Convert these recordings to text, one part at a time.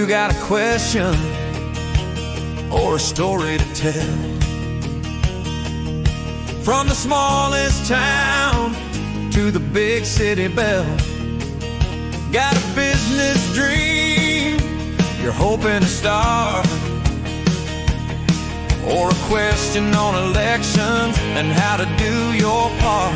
got a question or a story to tell, from the smallest town to the big city belle, got a business dream you're hoping to start, or a question on elections and how to do your part.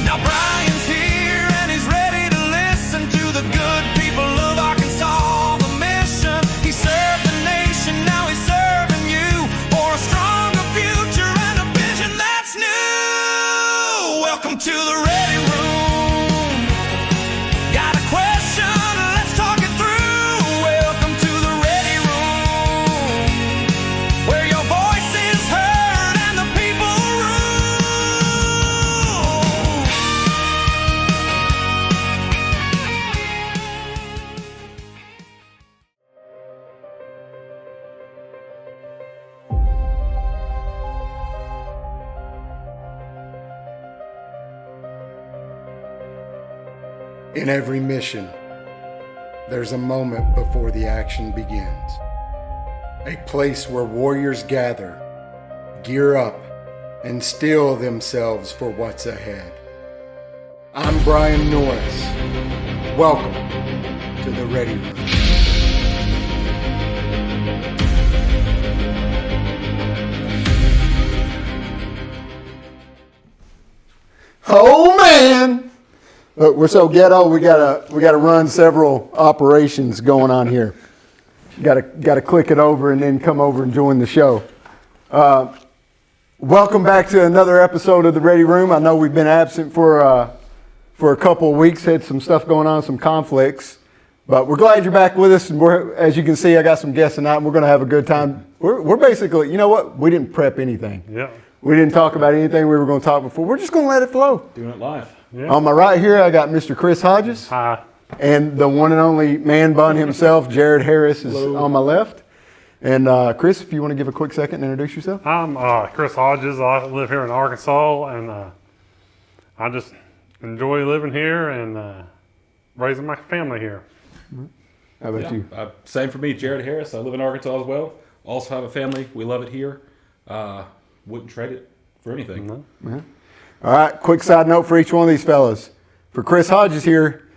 Now Bryan's here and he's ready to listen to the good people of Arkansas. The mission, he served the nation, now he's serving you for a stronger future and a vision that's new. Welcome to the Ready Room. Got a question? Let's talk it through. Welcome to the Ready Room, where your voice is heard and the people rule. In every mission, there's a moment before the action begins. A place where warriors gather, gear up, and steel themselves for what's ahead. I'm Bryan Norris. Welcome to the Ready Room. Oh man! Look, we're so ghetto. We gotta run several operations going on here. Gotta click it over and then come over and join the show. Welcome back to another episode of the Ready Room. I know we've been absent for a couple of weeks. Had some stuff going on, some conflicts, but we're glad you're back with us. And as you can see, I got some guests tonight. And we're gonna have a good time. We're basically, you know what? We didn't prep anything. Yeah. We didn't talk about anything we were going to talk before. We're just going to let it flow. Doing it live. Yeah. On my right here, I got Mr. Chris Hodges. Hi. And the one and only man bun himself, Jared Harris, is on my left. And Chris, if you want to give a quick second and introduce yourself. I'm Chris Hodges. I live here in Arkansas, and I just enjoy living here and raising my family here. How about you? Same for me, Jared Harris. I live in Arkansas as well. Also have a family. We love it here. Wouldn't trade it for anything. No. Yeah. All right, quick side note for each one of these fellas. For Chris Hodges here,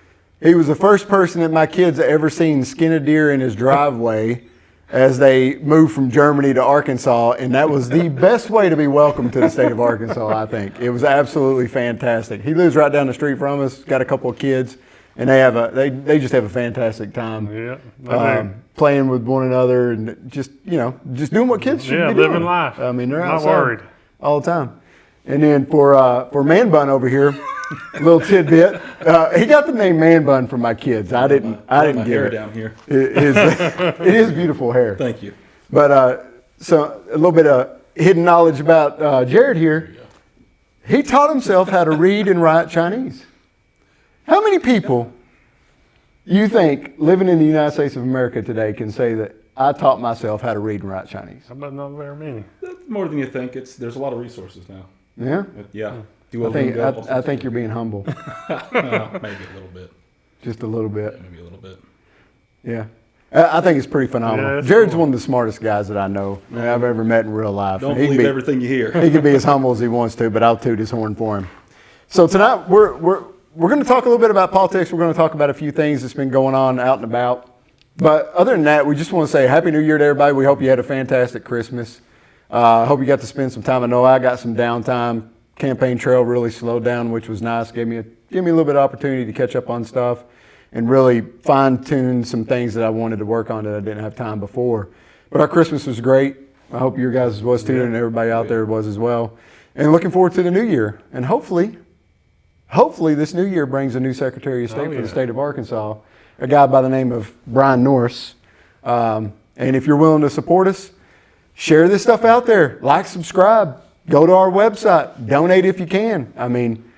he was the first person that my kids ever seen skin a deer in his driveway as they moved from Germany to Arkansas, and that was the best way to be welcomed to the state of Arkansas, I think. It was absolutely fantastic. He lives right down the street from us, got a couple of kids, and they just have a fantastic time. Yeah. Playing with one another and just doing what kids should be doing. Living life. I mean, they're not outside worried all the time. And then for Man Bun over here, a little tidbit. He got the name Man Bun from my kids. I didn't my give hair it. down here. It is beautiful hair. Thank you. But so a little bit of hidden knowledge about Jared here. He taught himself how to read and write Chinese. How many people you think living in the United States of America today can say that I taught myself how to read and write Chinese? How about not very many? That's more than you think. There's a lot of resources now. Yeah? Yeah. I think you're being humble. Maybe a little bit. Just a little bit. Maybe a little bit. Yeah. I think it's pretty phenomenal. Yeah, Jared's cool. one of the smartest guys that I know I've ever met in real life. Don't believe everything you hear. He can be as humble as he wants to, but I'll toot his horn for him. So tonight we're going to talk a little bit about politics. We're going to talk about a few things that's been going on out and about. But other than that, we just want to say Happy New Year to everybody. We hope you had a fantastic Christmas. I hope you got to spend some time. I know I got some downtime. Campaign trail really slowed down, which was nice. Gave me a little bit of opportunity to catch up on stuff and really fine-tune some things that I wanted to work on that I didn't have time before. But our Christmas was great. I hope your guys' was too, and everybody out there was as well. And looking forward to the new year. And hopefully this new year brings a new Secretary of State for the state of Arkansas, a guy by the name of Bryan Norris. And if you're willing to support us, share this stuff out there. Like, subscribe. Go to our website. Donate if you can. I mean,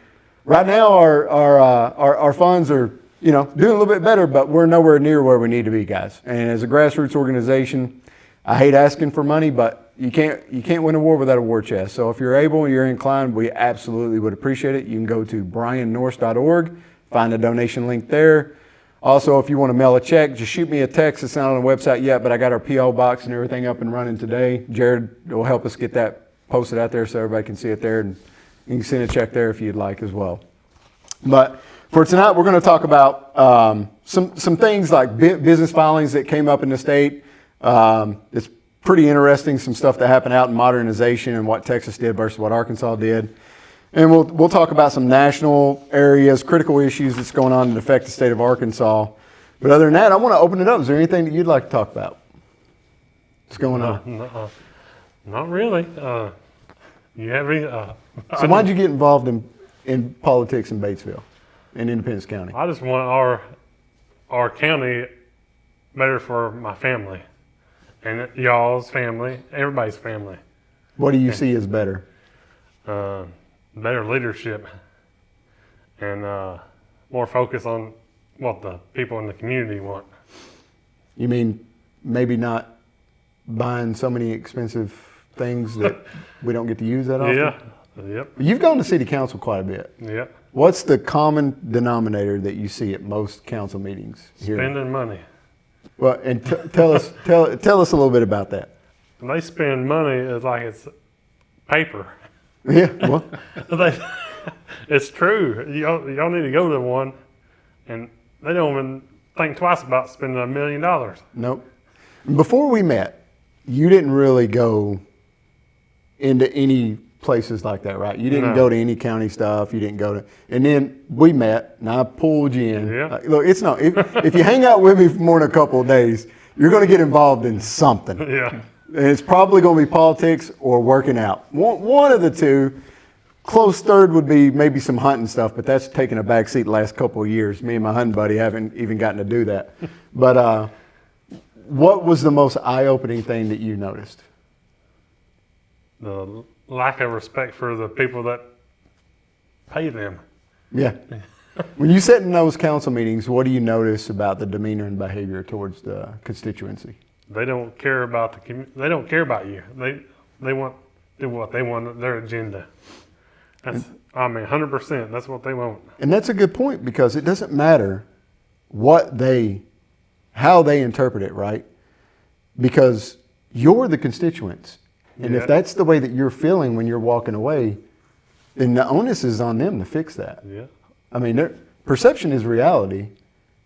right now our funds are doing a little bit better, but we're nowhere near where we need to be, guys. And as a grassroots organization, I hate asking for money, but you can't win a war without a war chest. So if you're able and you're inclined, we absolutely would appreciate it. You can go to bryannorris.org, find a donation link there. Also, if you want to mail a check, just shoot me a text. It's not on the website yet, but I got our P.O. box and everything up and running today. Jared will help us get that posted out there so everybody can see it there, and you can send a check there if you'd like as well. But for tonight, we're going to talk about some things like business filings that came up in the state. It's pretty interesting, some stuff that happened out in modernization and what Texas did versus what Arkansas did. And we'll talk about some national areas, critical issues that's going on that affect the state of Arkansas. But other than that, I want to open it up. Is there anything that you'd like to talk about? What's going on? Not really. You have any? So why'd you get involved in politics in Batesville, in Independence County? I just want our county better for my family, and y'all's family, everybody's family. What do you see as better? Better leadership, and more focus on what the people in the community want. You mean maybe not buying so many expensive things that we don't get to use that often? Yeah. Yep. You've gone to city council quite a bit. Yep. What's the common denominator that you see at most council meetings here? Spending money. Well, and tell us a little bit about that. And they spend money as like it's paper. Yeah, well, It's true. Y'all need to go to one, and they don't even think twice about spending $1 million. nope. Before we met, you didn't really go into any places like that, right? You didn't go to any county stuff. You didn't go to, and then we met, and I pulled you in. Yeah. Look, it's not, if you hang out with me for more than a couple of days, you're going to get involved in something. Yeah. And it's probably going to be politics or working out. One of the two. Close third would be maybe some hunting stuff, but that's taken a back seat the last couple of years. Me and my hunting buddy haven't even gotten to do that. But what was the most eye-opening thing that you noticed? The lack of respect for the people that pay them. Yeah. When you sit in those council meetings, what do you notice about the demeanor and behavior towards the constituency? They don't care about they don't care about you. They want to do what they want, their agenda. That's 100%. That's what they want. And that's a good point, because it doesn't matter how they interpret it, right? Because you're the constituents. And if that's the way that you're feeling when you're walking away, then the onus is on them to fix that. Yeah. I mean, perception is reality.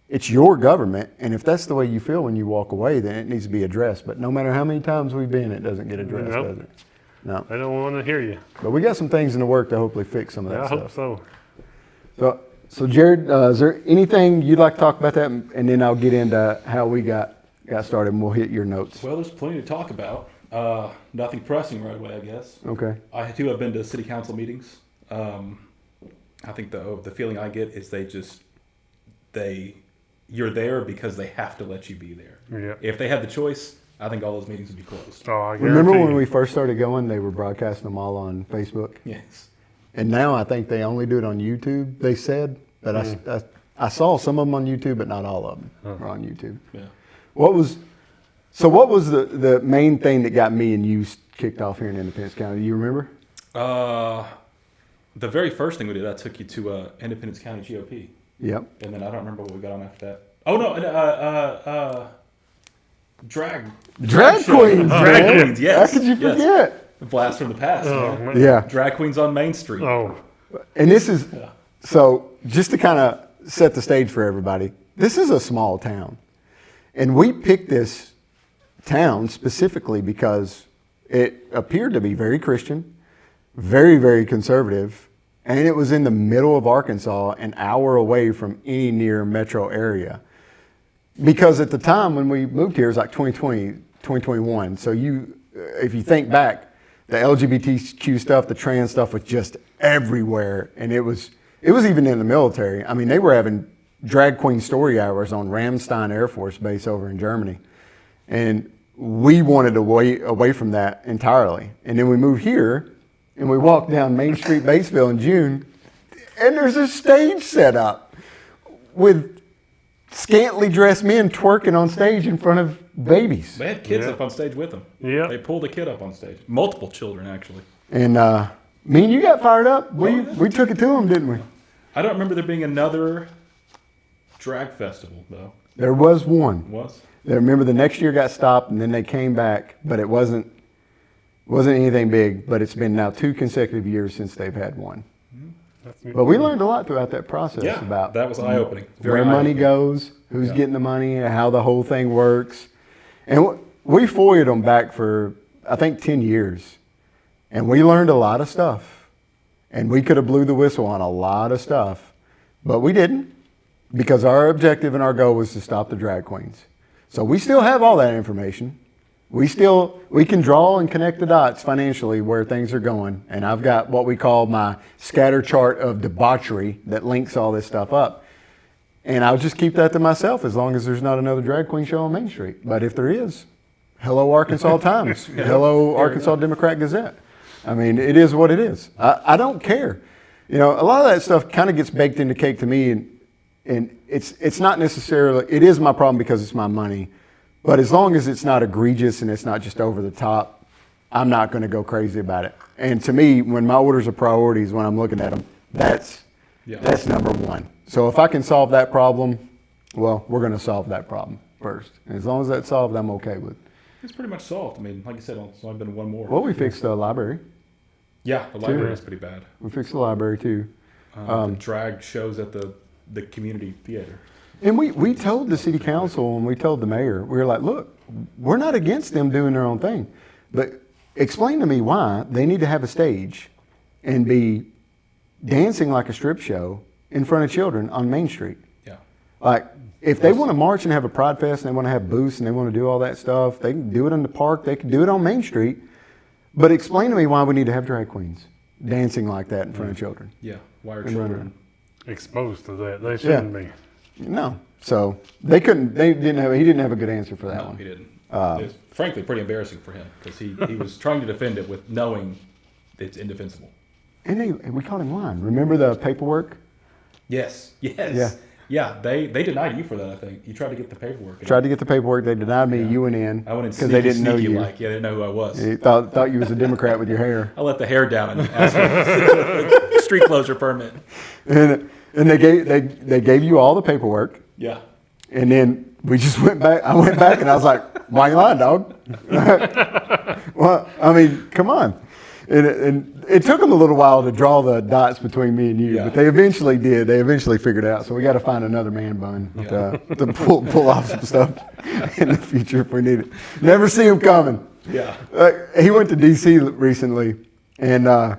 It's your government, and if that's the way you feel when you walk away, then it needs to be addressed. But no matter how many times we've been, it doesn't get addressed, does it? No. They don't want to hear you. But we got some things in the work to hopefully fix some of that I stuff. hope so. So Jared, is there anything you'd like to talk about that, and then I'll get into how we got started, and we'll hit your notes. Well, there's plenty to talk about. Nothing pressing right away, I guess. Okay. I too have been to city council meetings. I think the feeling I get is you're there because they have to let you be there. Yeah. If they had the choice, I think all those meetings would be closed. Oh, I Remember guarantee when you. we first started going, they were broadcasting them all on Facebook? Yes. And now I think they only do it on YouTube, they said. But I saw some of them on YouTube, but not all of them are on YouTube. Yeah. What was the main thing that got me and you kicked off here in Independence County? Do you remember? The very first thing we did, I took you to Independence County GOP. Yep. And then I don't remember what we got on after that. Oh, no. Drag show. queens, Drag man. queens, yes. How could you yes. forget? A blast from the past. Oh, man. man. Yeah. Drag queens on Main Street. Oh, And this is, so just to kind of set the stage for everybody, this is a small town. And we picked this town specifically because it appeared to be very Christian, very, very conservative, and it was in the middle of Arkansas, an hour away from any near metro area. Because at the time when we moved here, it was like 2020, 2021. So if you think back, the LGBTQ stuff, the trans stuff was just everywhere. And it was even in the military. I mean, they were having drag queen story hours on Ramstein Air Force Base over in Germany. And we wanted to away from that entirely. And then we moved here, and we walked down Main Street, Batesville in June, and there's a stage set up with scantily dressed men twerking on stage in front of babies. They had kids up on stage with them. Yeah. They pulled a kid up on stage. Multiple children, actually. And me and you got fired up. We took it to them, didn't we? I don't remember there being another drag festival, though. There was one. Was? I remember the next year got stopped, and then they came back, but it wasn't anything big. But it's been now 2 consecutive years since they've had one. But we learned a lot throughout that process about that was eye-opening. where money goes, who's getting the money, how the whole thing works. And we FOIA'd them back for, I think, 10 years. And we learned a lot of stuff. And we could have blew the whistle on a lot of stuff, but we didn't, because our objective and our goal was to stop the drag queens. So we still have all that information. We can draw and connect the dots financially where things are going. And I've got what we call my scatter chart of debauchery that links all this stuff up. And I'll just keep that to myself as long as there's not another drag queen show on Main Street. But if there is, hello Arkansas Times, hello Arkansas Democrat Gazette. I mean, it is what it is. I don't care. You know, a lot of that stuff kind of gets baked into cake to me, and it's not necessarily, it is my problem because it's my money. But as long as it's not egregious and it's not just over the top, I'm not going to go crazy about it. And to me, when my orders are priorities, when I'm looking at them, that's number one. So if I can solve that problem, well, we're going to solve that problem first. And as long as that's solved, I'm okay with it. It's pretty much solved. I mean, like you said, it's only been one more. Well, we fixed the library. Yeah, the library is pretty bad. We fixed the library too. The drag shows at the community theater. And we told the city council and we told the mayor, we were like, look, we're not against them doing their own thing, but explain to me why they need to have a stage and be dancing like a strip show in front of children on Main Street. Yeah. Like, if they want to march and have a Pride Fest and they want to have booths and they want to do all that stuff, they can do it in the park, they can do it on Main Street. But explain to me why we need to have drag queens dancing like that in front of children. Yeah. Why are And children running. Exposed to that. They shouldn't be. No. So he didn't have a good answer for that No, one. he didn't. It's frankly pretty embarrassing for him because he was trying to defend it with knowing it's indefensible. And we caught him lying. Remember the paperwork? Yes. Yeah. Yeah, they denied you for that, I think. You tried to get the paperwork. Tried to get the paperwork. They denied me. You went in I went in because they didn't know you. they didn't know who I was. They thought you was a Democrat with your hair. I let the hair down and asked for a street closure permit. And they gave you all the paperwork. Yeah. And then we just went back. I went back and I was like, why you lying, dog? Well, I mean, come on. And it took them a little while to draw the dots between me and you, but they eventually did. They eventually figured it out. So we got to find another man bun to pull off some stuff in the future if we need it. Never see him coming. Yeah. He went to D.C. recently, and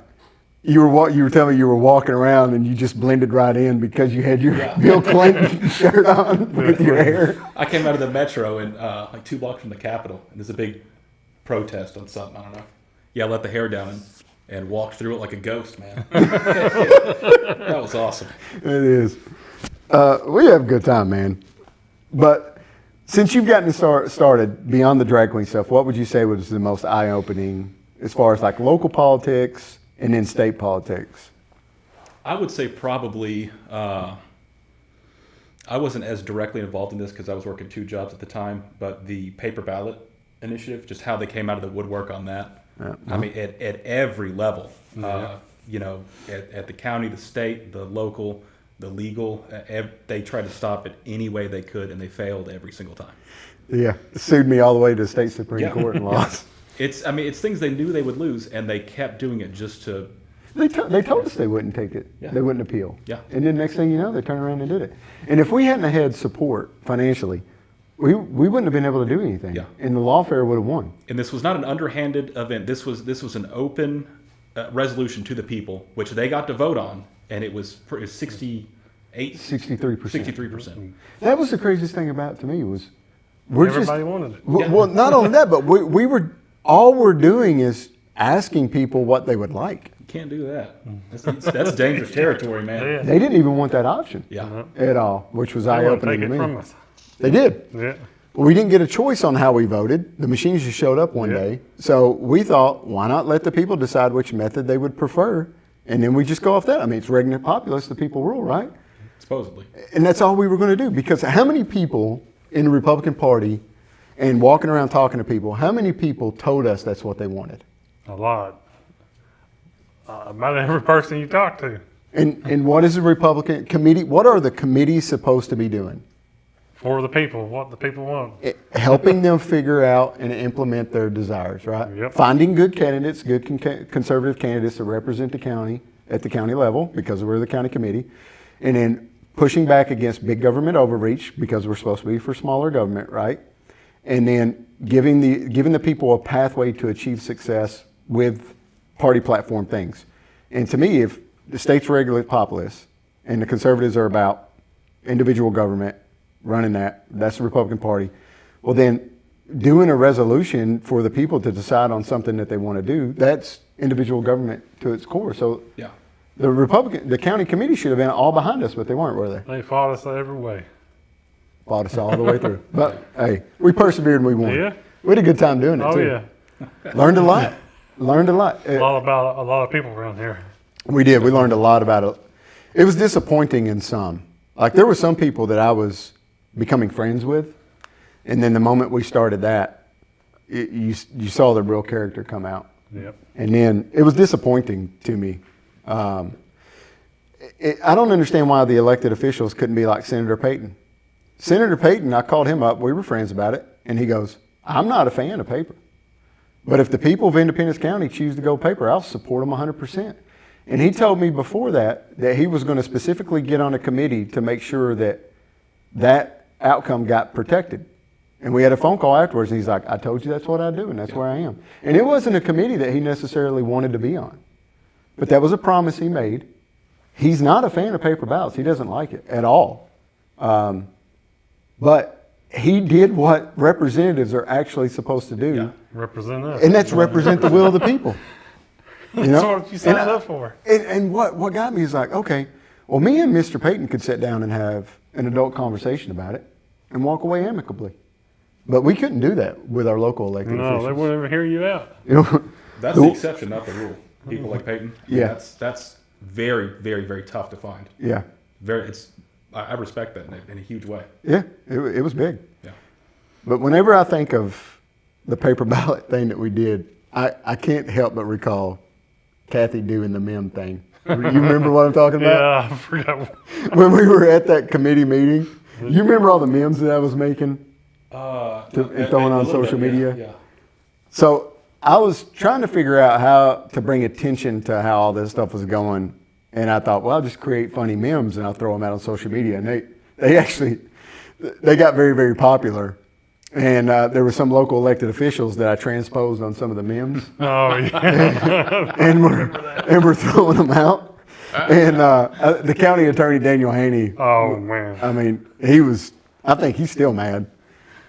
you were telling me you were walking around and you just blended right in because you had your Bill Clinton shirt on with your hair. I came out of the metro and like 2 blocks from the Capitol, and there's a big protest on something. I don't know. Yeah, I let the hair down and walked through it like a ghost, man. That was awesome. It is. We have a good time, man. But since you've gotten started beyond the drag queen stuff, what would you say was the most eye-opening as far as like local politics and then state politics? I would say probably I wasn't as directly involved in this because I was working 2 jobs at the time, but the paper ballot initiative, just how they came out of the woodwork on that. I mean, at every level, you know, at the county, the state, the local, the legal, they tried to stop it any way they could, and they failed every single time. Yeah, sued me all the way to the state Supreme Court and lost. It's things they knew they would lose, and they kept doing it just to. They told us they wouldn't take it. Yeah. They wouldn't appeal. Yeah. And then next thing you know, they turned around and did it. And if we hadn't had support financially, we wouldn't have been able to do anything. Yeah. And the lawfare would have won. And this was not an underhanded event. This was an open resolution to the people, which they got to vote on, and it was 63%. 63%. That was the craziest thing about it to me was Everybody wanted it. Well, not only that, but all we're doing is asking people what they would like. You can't do that. That's dangerous territory, man. Yeah. They didn't even want that option Yeah. at all, which was They want to eye-opening take to it me. from us. They did. Yeah. We didn't get a choice on how we voted. The machines just showed up one day. So we thought, why not let the people decide which method they would prefer? And then we just go off that. I mean, it's regnant populace, the people rule, right? Supposedly. And that's all we were going to do. Because how many people in the Republican Party and walking around talking to people, how many people told us that's what they wanted? A lot. About every person you talk to. And what is a Republican committee? What are the committees supposed to be doing? For the people, what the people want. Helping them figure out and implement their desires, right? Yep. Finding good candidates, good conservative candidates that represent the county at the county level, because we're the county committee, and then pushing back against big government overreach, because we're supposed to be for smaller government, right? And then giving the people a pathway to achieve success with party platform things. And to me, if the state's regularly populist and the conservatives are about individual government, running that's the Republican Party, well then doing a resolution for the people to decide on something that they want to do, that's individual government to its core. So Yeah. the county committee should have been all behind us, but they weren't, were they? They fought us every way. Fought us all the way through. But hey, we persevered and we won. Yeah. We had a good time doing it Oh too. yeah, Learned a lot. Learned a lot. a lot of people around here. We did. We learned a lot about it. It was disappointing in some. Like there were some people that I was becoming friends with, and then the moment we started that, you saw the real character come out. Yep. And then it was disappointing to me. I don't understand why the elected officials couldn't be like Senator Payton. Senator Payton, I called him up. We were friends about it, and he goes, "I'm not a fan of paper, but if the people of Independence County choose to go paper, I'll support them 100%." And he told me before that he was going to specifically get on a committee to make sure that outcome got protected. And we had a phone call afterwards, and he's like, "I told you that's what I do, and that's where I am." And it wasn't a committee that he necessarily wanted to be on, but that was a promise he made. He's not a fan of paper ballots. He doesn't like it at all. But he did what representatives are actually supposed to do. Yeah. Represent us. And that's represent the will of the people. You That's know? what you signed up for. And what got me is like, okay, well, me and Mr. Payton could sit down and have an adult conversation about it and walk away amicably. But we couldn't do that with our local elected No, officials. they wouldn't even hear you out. You know? That's the exception, not the rule. People like Peyton. Yeah. That's very, very, very tough to find. Yeah. I respect that in a huge way. Yeah, it was big. Yeah. But whenever I think of the paper ballot thing that we did, I can't help but recall Kathy doing the meme thing. You remember what I'm talking about? Yeah, I forgot. When we were at that committee meeting, you remember all the memes that I was making and throwing on social media? Yeah. So I was trying to figure out how to bring attention to how all this stuff was going. And I thought, well, I'll just create funny memes and I'll throw them out on social media. And they got very, very popular. And there were some local elected officials that I transposed on some of the memes. Oh yeah. and we're throwing them out. And the county attorney, Daniel Haney, Oh man. I mean, I think he's still mad.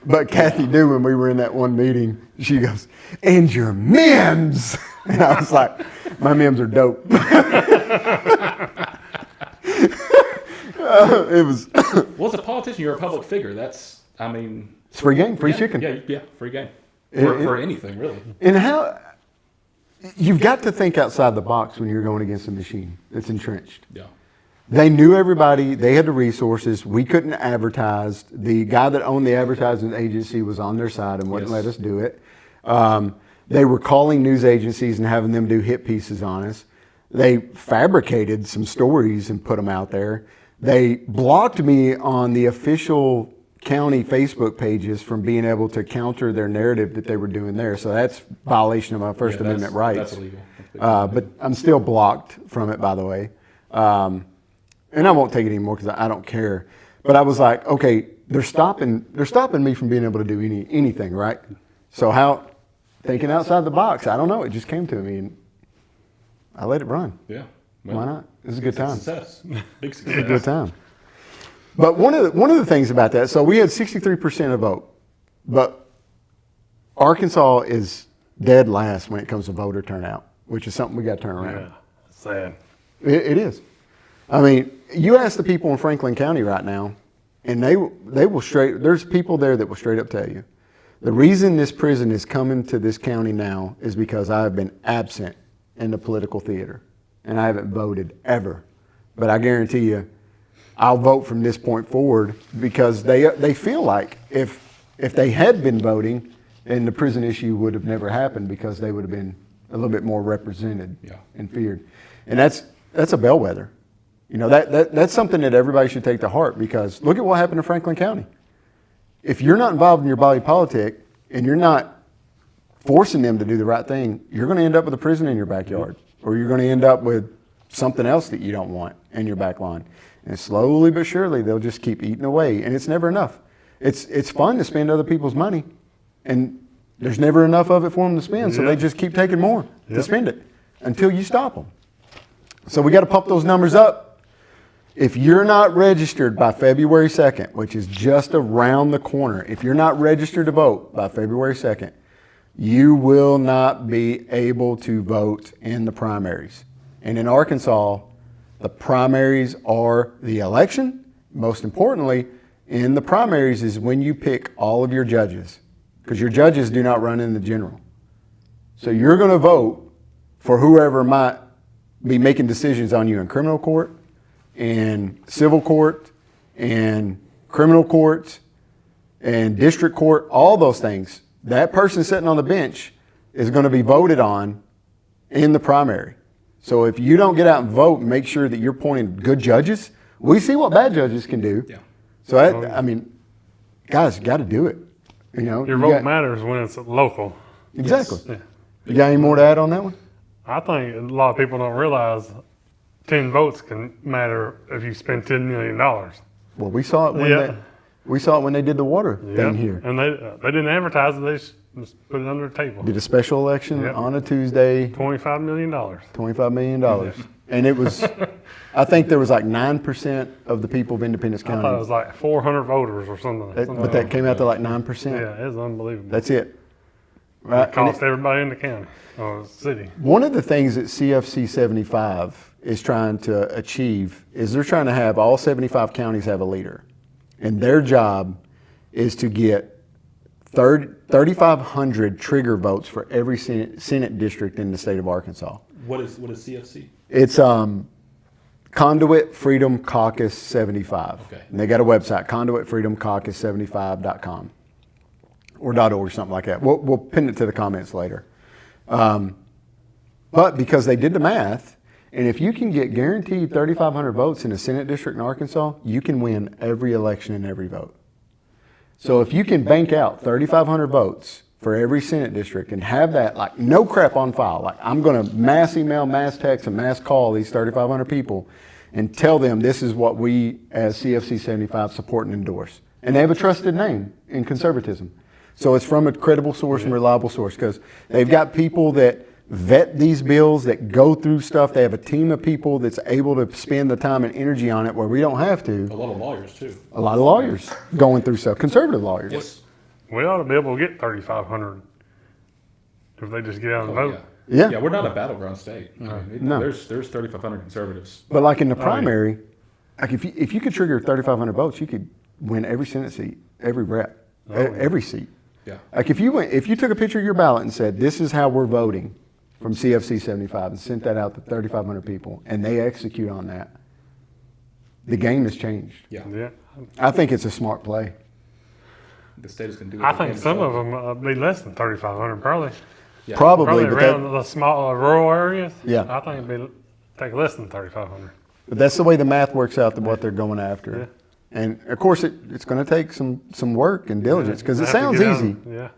But Kathy knew when we were in that one meeting, she goes, "And your memes." And I was like, my memes are dope. It was. Well, as a politician, you're a public figure. It's Free game, free yeah, chicken. Yeah, free game. It- For anything, really. And how, you've got to think outside the box when you're going against a machine that's entrenched. Yeah. They knew everybody. They had the resources. We couldn't advertise. The guy that owned the advertising agency was on their side and wouldn't Yes. let us do it. They were calling news agencies and having them do hit pieces on us. They fabricated some stories and put them out there. They blocked me on the official county Facebook pages from being able to counter their narrative that they were doing there. So that's violation of my First Yeah, Amendment rights. That's illegal. But I'm still blocked from it, by the way. And I won't take it anymore because I don't care. But I was like, okay, they're stopping me from being able to do anything, right? So how, thinking outside the box, I don't know. It just came to me and I let it run. Yeah. Why not? It was a good It's a time. success. Big It was a good success. time. But one of the things about that, so we had 63% of vote, but Arkansas is dead last when it comes to voter turnout, which is something we got to turn around. Yeah. Sad. It is. I mean, you ask the people in Franklin County right now, and they will there's people there that will straight up tell you, the reason this prison is coming to this county now is because I have been absent in the political theater, and I haven't voted ever. But I guarantee you, I'll vote from this point forward because they feel like if they had been voting, then the prison issue would have never happened because they would have been a little bit more represented Yeah. and feared. And that's a bellwether. You know, that's something that everybody should take to heart, because look at what happened in Franklin County. If you're not involved in your body politic and you're not forcing them to do the right thing, you're going to end up with a prison in your backyard, or you're going to end up with something else that you don't want in your back lawn. And slowly but surely, they'll just keep eating away, and it's never enough. It's fun to spend other people's money, and there's never enough of it for them to spend, so they just keep taking more to spend it until you stop them. So we got to pump those numbers up. If you're not registered by February 2nd, which is just around the corner, if you're not registered to vote by February 2nd, you will not be able to vote in the primaries. And in Arkansas, the primaries are the election. Most importantly, in the primaries is when you pick all of your judges, because your judges do not run in the general. So you're going to vote for whoever might be making decisions on you in criminal court, and civil court, and criminal court, and district court, all those things. That person sitting on the bench is going to be voted on in the primary. So if you don't get out and vote and make sure that you're appointing good judges, we see what bad judges can do. Yeah. So I mean, guys, you got to do it. You know, Your vote matters when it's local. Exactly. Yeah. You got any more to add on that one? I think a lot of people don't realize 10 votes can matter if you spend $10 million. Well, we saw it when they did the water thing here. And they didn't advertise it. They just put it under the table. Did a special election on a Tuesday. $25 million. $25 million. And it was, I think there was like 9% of the people of Independence I thought it County. was like 400 voters or something. But that came out to like 9%. Yeah, it's unbelievable. That's it. Right? It cost everybody in the county or city. One of the things that CFC 75 is trying to achieve is they're trying to have all 75 counties have a leader. And their job is to get 3,500 trigger votes for every Senate district in the state of Arkansas. What is CFC? It's Conduit Freedom Caucus 75. Okay. And they got a website, conduitfreedomcaucus75.com or .org, something like that. We'll pin it to the comments later. But because they did the math, and if you can get guaranteed 3,500 votes in a Senate district in Arkansas, you can win every election and every vote. So if you can bank out 3,500 votes for every Senate district and have that, like, no crap on file, like, I'm going to mass email, mass text, and mass call these 3,500 people and tell them this is what we as CFC 75 support and endorse. And they have a trusted name in conservatism. So it's from a credible source and reliable source, because they've got people that vet these bills, that go through stuff. They have a team of people that's able to spend the time and energy on it where we don't have to. A lot of lawyers too. A lot of lawyers going through stuff, conservative lawyers. Yes. We ought to be able to get 3,500 if they just get out and vote. Yeah. Yeah, we're not a battleground state. I mean, No. There's 3,500 conservatives. But like in the primary, like if you could trigger 3,500 votes, you could win every Senate seat, every rep, every seat. Yeah. Like if you took a picture of your ballot and said, this is how we're voting from CFC 75 and sent that out to 3,500 people, and they execute on that, the game has changed. Yeah. Yeah. I think it's a smart play. The state is going to do it. I think some of them be less than 3,500 probably. Yeah. Probably, but around the small rural areas. Yeah. I think it'd take less than 3,500. but that's the way the math works out to what they're going after. Yeah. And of course, it's going to take some work and diligence, because it Have to sounds get easy. out. Yeah.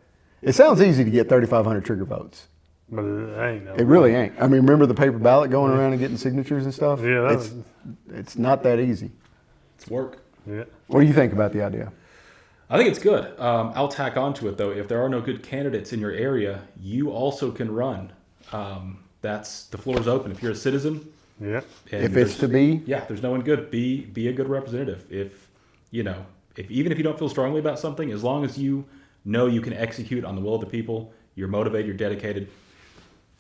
It sounds easy to get 3,500 trigger votes. But it ain't. No. It really ain't. I mean, remember the paper ballot going around and getting signatures and stuff? Yeah, it's not that easy. It's work. Yeah. What do you think about the idea? I think it's good. I'll tack on to it though. If there are no good candidates in your area, you also can run. That's the floor is open. If you're a citizen, Yeah. and If it's there's- to be, yeah, there's no one good. Be a good representative. If even if you don't feel strongly about something, as long as you know you can execute on the will of the people, you're motivated, you're dedicated.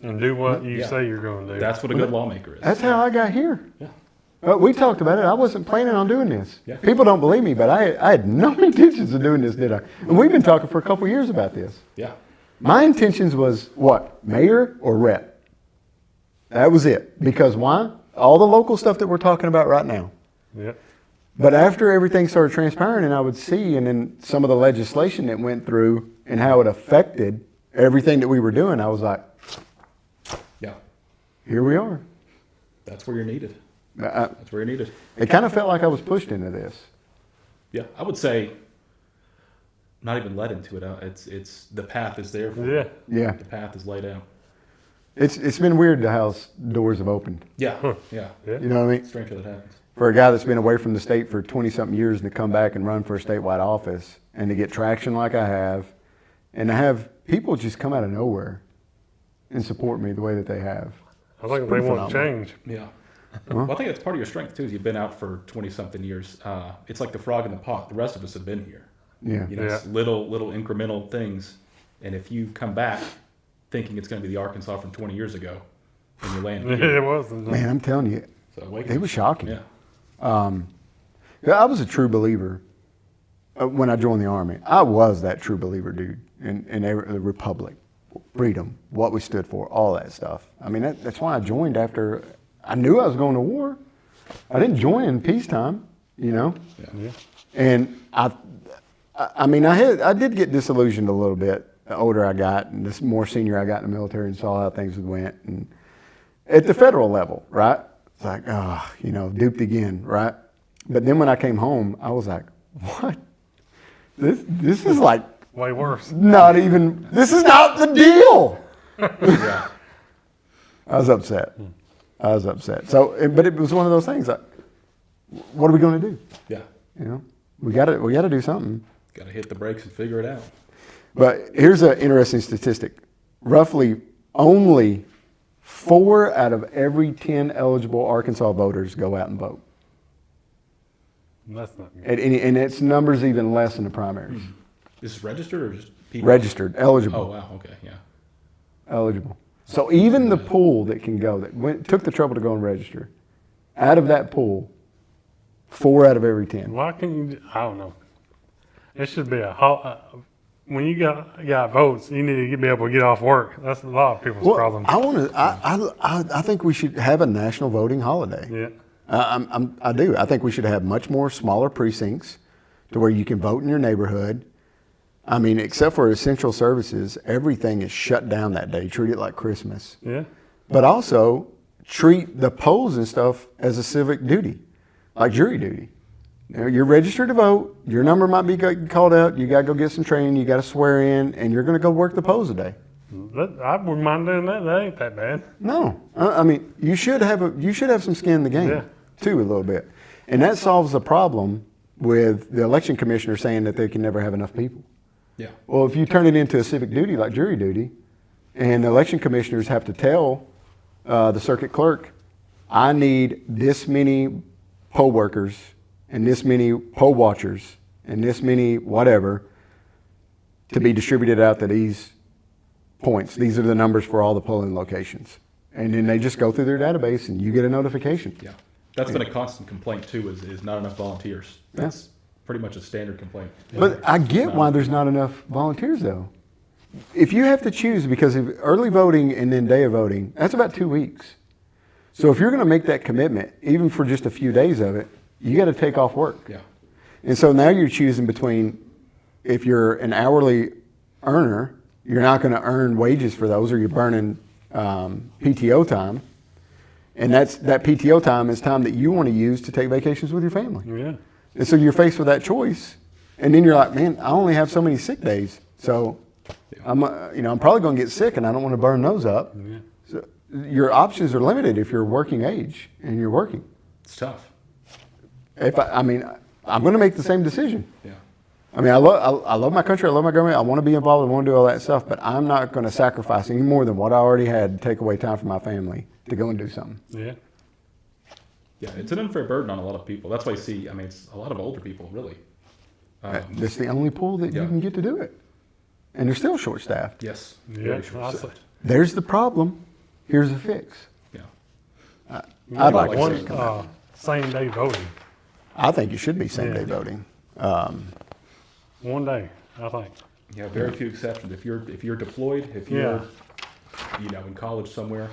And do what you Yeah. say you're going to do. That's what a good lawmaker is. that's how I got here. Yeah. We talked about it. I wasn't planning on doing this. Yeah. People don't believe me, but I had no intentions of doing this, did I? And we've been talking for a couple years about this. Yeah. My intentions was what? Mayor or rep? That was it. Because why? All the local stuff that we're talking about right now. Yeah. But after everything started transpiring and I would see, and then some of the legislation that went through and how it affected everything that we were doing, I was like, Yeah. here we are. That's where you're needed. That's where you're needed. It kind of felt like I was pushed into this. Yeah, I would say not even led into it. It's the path is there. For Yeah. you. Yeah. The path is laid out. It's been weird how doors have opened. Yeah, yeah. Yeah. You know what I mean? Strange how that happens. For a guy that's been away from the state for 20-something years and to come back and run for a statewide office and to get traction like I have and to have people just come out of nowhere and support me the way that they have. I think they pretty want to phenomenal. change. Yeah. Well, I think that's part of your strength too. Is you've been out for 20-something years. It's like the frog in the pot. The rest of us have been here. Yeah. You know, it's little incremental things. And if you come back thinking it's going to be the Arkansas from 20 years ago, and you land Yeah, here, it was. Man, I'm telling you, so wake it up. was shocking. Yeah. I was a true believer when I joined the Army. I was that true believer, dude, in the Republic, freedom, what we stood for, all that stuff. I mean, that's why I joined after I knew I was going to war. I didn't join in peacetime, you know? Yeah. And I mean, I did get disillusioned a little bit the older I got and the more senior I got in the military and saw how things went. And at the federal level, right? It's like, oh, you know, duped again, right? But then when I came home, I was like, what? This is like Way worse. not even, this is not the deal. Yeah. I was upset. So, but it was one of those things like, what are we going to do? Yeah. You know, we got to do something. Got to hit the brakes and figure it out. But here's an interesting statistic. Roughly only 4 out of every 10 eligible Arkansas voters go out and vote. That's not good. And its numbers even less in the primaries. Is this registered or just people? Registered, eligible, Oh wow. Okay. Yeah. eligible. So even the pool that can go, took the trouble to go and register, out of that pool, 4 out of every 10. Why can't you? I don't know. It should be when you got votes, you need to be able to get off work. That's a lot of people's problems. I think we should have a national voting holiday. Yeah. I do. I think we should have much more smaller precincts to where you can vote in your neighborhood. I mean, except for essential services, everything is shut down that day. Treat it like Christmas. Yeah. But also treat the polls and stuff as a civic duty, like jury duty. You know, you're registered to vote. Your number might be called out. You got to go get some training. You got to swear in, and you're going to go work the polls a day. I wouldn't mind doing that. That ain't that bad. No, I mean you should have some skin in the game Yeah. too, a little bit, and that solves the problem with the election commissioner saying that they can never have enough people. Yeah. Well, if you turn it into a civic duty like jury duty, and the election commissioners have to tell the circuit clerk, I need this many poll workers and this many poll watchers and this many whatever to be distributed out to these points. These are the numbers for all the polling locations. And then they just go through their database and you get a notification. Yeah. That's been a constant complaint too. Is not enough volunteers. That's pretty much a standard complaint. But I get why there's not enough volunteers though. If you have to choose, because of early voting and then day of voting, that's about 2 weeks. So if you're going to make that commitment, even for just a few days of it, you got to take off work. Yeah. And so now you're choosing between, if you're an hourly earner, you're not going to earn wages for those, or you're burning PTO time. And that PTO time is time that you want to use to take vacations with your family. Yeah. And so you're faced with that choice. And then you're like, man, I only have so many sick days. So I'm probably going to get sick and I don't want to burn those up. Yeah. So your options are limited if you're working age and you're working. It's tough. I'm going to make the same decision. Yeah. I mean, I love my country. I love my government. I want to be involved. I want to do all that stuff. But I'm not going to sacrifice any more than what I already had to take away time from my family to go and do something. Yeah. Yeah. It's an unfair burden on a lot of people. That's why you see. I mean, it's a lot of older people really. That's the only pool that you Yeah. can get to do it. And they're still short-staffed. Yes. Yeah. Very short-sighted. There's the problem. Here's the fix. Yeah. I'd like to one see it come out. same day voting. I think it should be same-day Yeah. voting. One day, I think. Yeah. Very few exceptions. If you're deployed, if you're in college somewhere,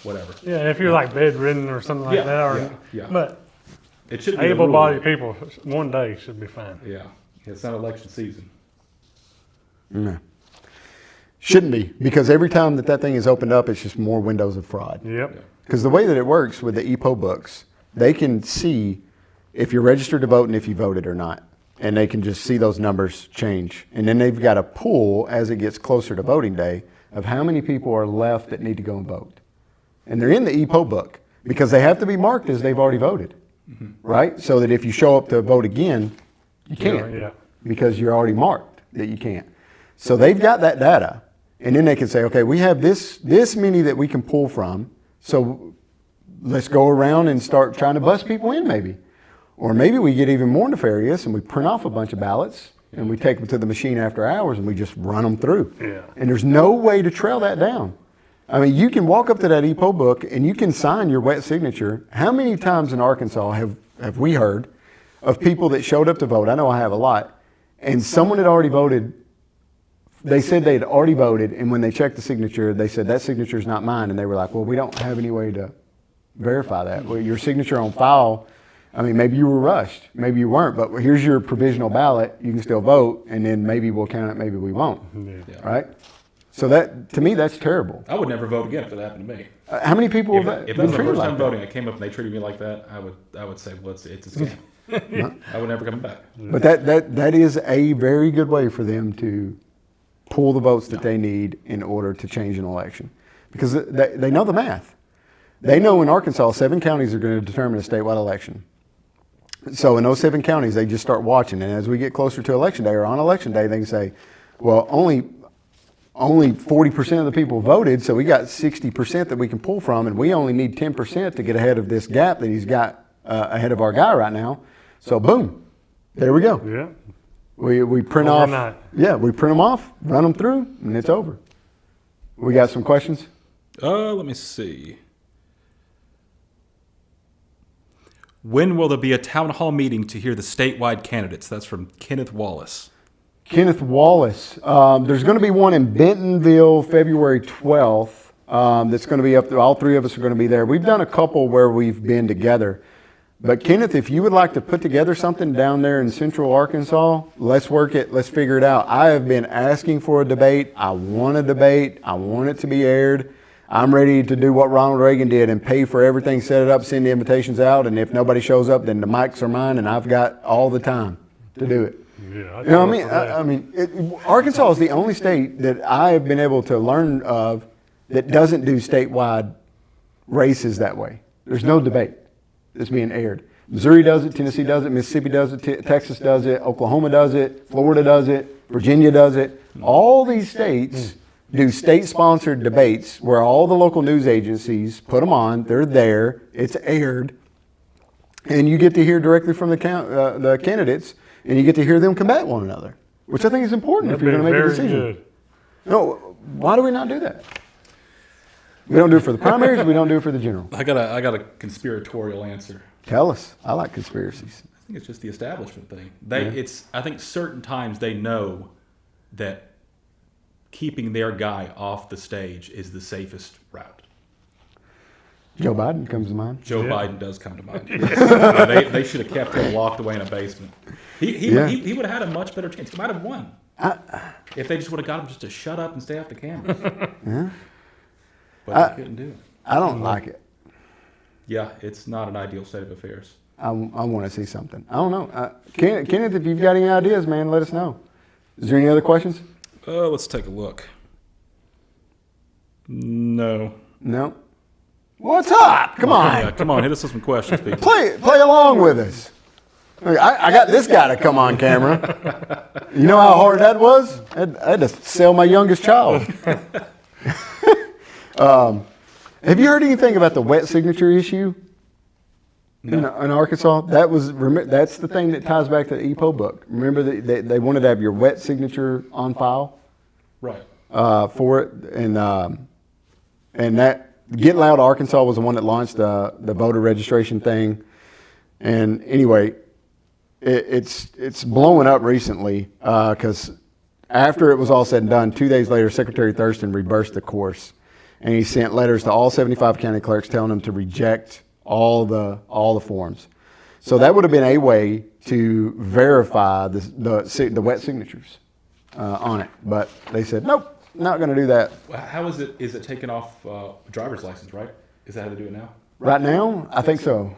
whatever. Yeah, if you're like bedridden or something like Yeah, that, or yeah. but It should be the able-bodied rule. people, one day should be fine. Yeah. It's not election season. No. Shouldn't be, because every time that thing is opened up, it's just more windows of fraud. Yep. Because the way that it works with the EPO books, they can see if you're registered to vote and if you voted or not. And they can just see those numbers change. And then they've got a pool as it gets closer to voting day of how many people are left that need to go and vote. And they're in the EPO book because they have to be marked as they've already voted, right? So that if you show up to vote again, you can't Yeah. because you're already marked that you can't. So they've got that data. And then they can say, okay, we have this many that we can pull from. So let's go around and start trying to bust people in maybe. Or maybe we get even more nefarious and we print off a bunch of ballots and we take them to the machine after hours and we just run them through. Yeah. And there's no way to trail that down. I mean, you can walk up to that EPO book and you can sign your wet signature. How many times in Arkansas have we heard of people that showed up to vote? I know I have a lot. And someone had already voted. They said they had already voted, and when they checked the signature, they said, that signature is not mine. And they were like, well, we don't have any way to verify that. Well, your signature on file, I mean, maybe you were rushed. Maybe you weren't, but here's your provisional ballot. You can still vote, and then maybe we'll count it, maybe we won't. Yeah. Right? So that, to me, that's terrible. I would never vote again if that happened to me. How many people If have that been was the treated first like time that? voting, I came up and they treated me like that, I would say, well, it's a scam. I would never come back. But that is a very good way for them to pull the votes that they need in order to change an election. Because they know the math. They know in Arkansas, 7 counties are going to determine a statewide election. So in those 7 counties, they just start watching. And as we get closer to election day or on election day, they can say, well, only 40% of the people voted, so we got 60% that we can pull from, and we only need 10% to get ahead of this gap that he's got ahead of our guy right now. So boom, there we go. Yeah. We print Overnight. off. Yeah, we print them off, run them through, and it's over. We got some questions? Let me see. When will there be a town hall meeting to hear the statewide candidates? That's from Kenneth Wallace. Kenneth Wallace. There's going to be one in Bentonville, February 12th. That's going to be up there. All 3 of us are going to be there. We've done a couple where we've been together. But Kenneth, if you would like to put together something down there in Central Arkansas, let's work it. Let's figure it out. I have been asking for a debate. I want a debate. I want it to be aired. I'm ready to do what Ronald Reagan did and pay for everything, set it up, send the invitations out. And if nobody shows up, then the mics are mine and I've got all the time to do it. Yeah. You know what I mean? Arkansas is the only state that I have been able to learn of that doesn't do statewide races that way. There's no debate that's being aired. Missouri does it, Tennessee does it, Mississippi does it, Texas does it, Oklahoma does it, Florida does it, Virginia does it. All these states do state-sponsored debates where all the local news agencies put them on. They're there. It's aired. And you get to hear directly from the candidates, and you get to hear them combat one another, which I think is important if you're going to make a decision. Good. No, why do we not do that? We don't do it for the primaries. We don't do it for the general. I got a conspiratorial answer. Tell us. I like conspiracies. I think it's just the establishment thing. Yeah. I think certain times they know that keeping their guy off the stage is the safest route. Joe Biden comes to mind. Joe Yeah. Biden does come to mind. They should have kept him locked away in a basement. He would have had a much better chance. He might have won if they just would have got him just to shut up and stay off the cameras. Yeah. But they couldn't do it. I don't like it. Yeah, it's not an ideal state of affairs. I want to see something. I don't know. Kenneth, if you've got any ideas, man, let us know. Is there any other questions? Let's take a look. No. No. What's up? Come on. Yeah, come on, hit us with some questions, people. Play along with us. I got this guy to come on camera. You know how hard that was? I had to sell my youngest child. Have you heard anything about the wet signature issue in Arkansas? That's the thing that ties back to the EPO book. Remember that they wanted to have your wet signature on file, Right. for it, and that Get Loud Arkansas was the one that launched the voter registration thing. And anyway, it's blowing up recently because after it was all said and done, 2 days later, Secretary Thurston reversed the course. And he sent letters to all 75 county clerks telling them to reject all the forms. So that would have been a way to verify the wet signatures on it. But they said, nope, not going to do that. How is it? Is it taken off driver's license? Right? Is that how they do it now? Right now, I think so.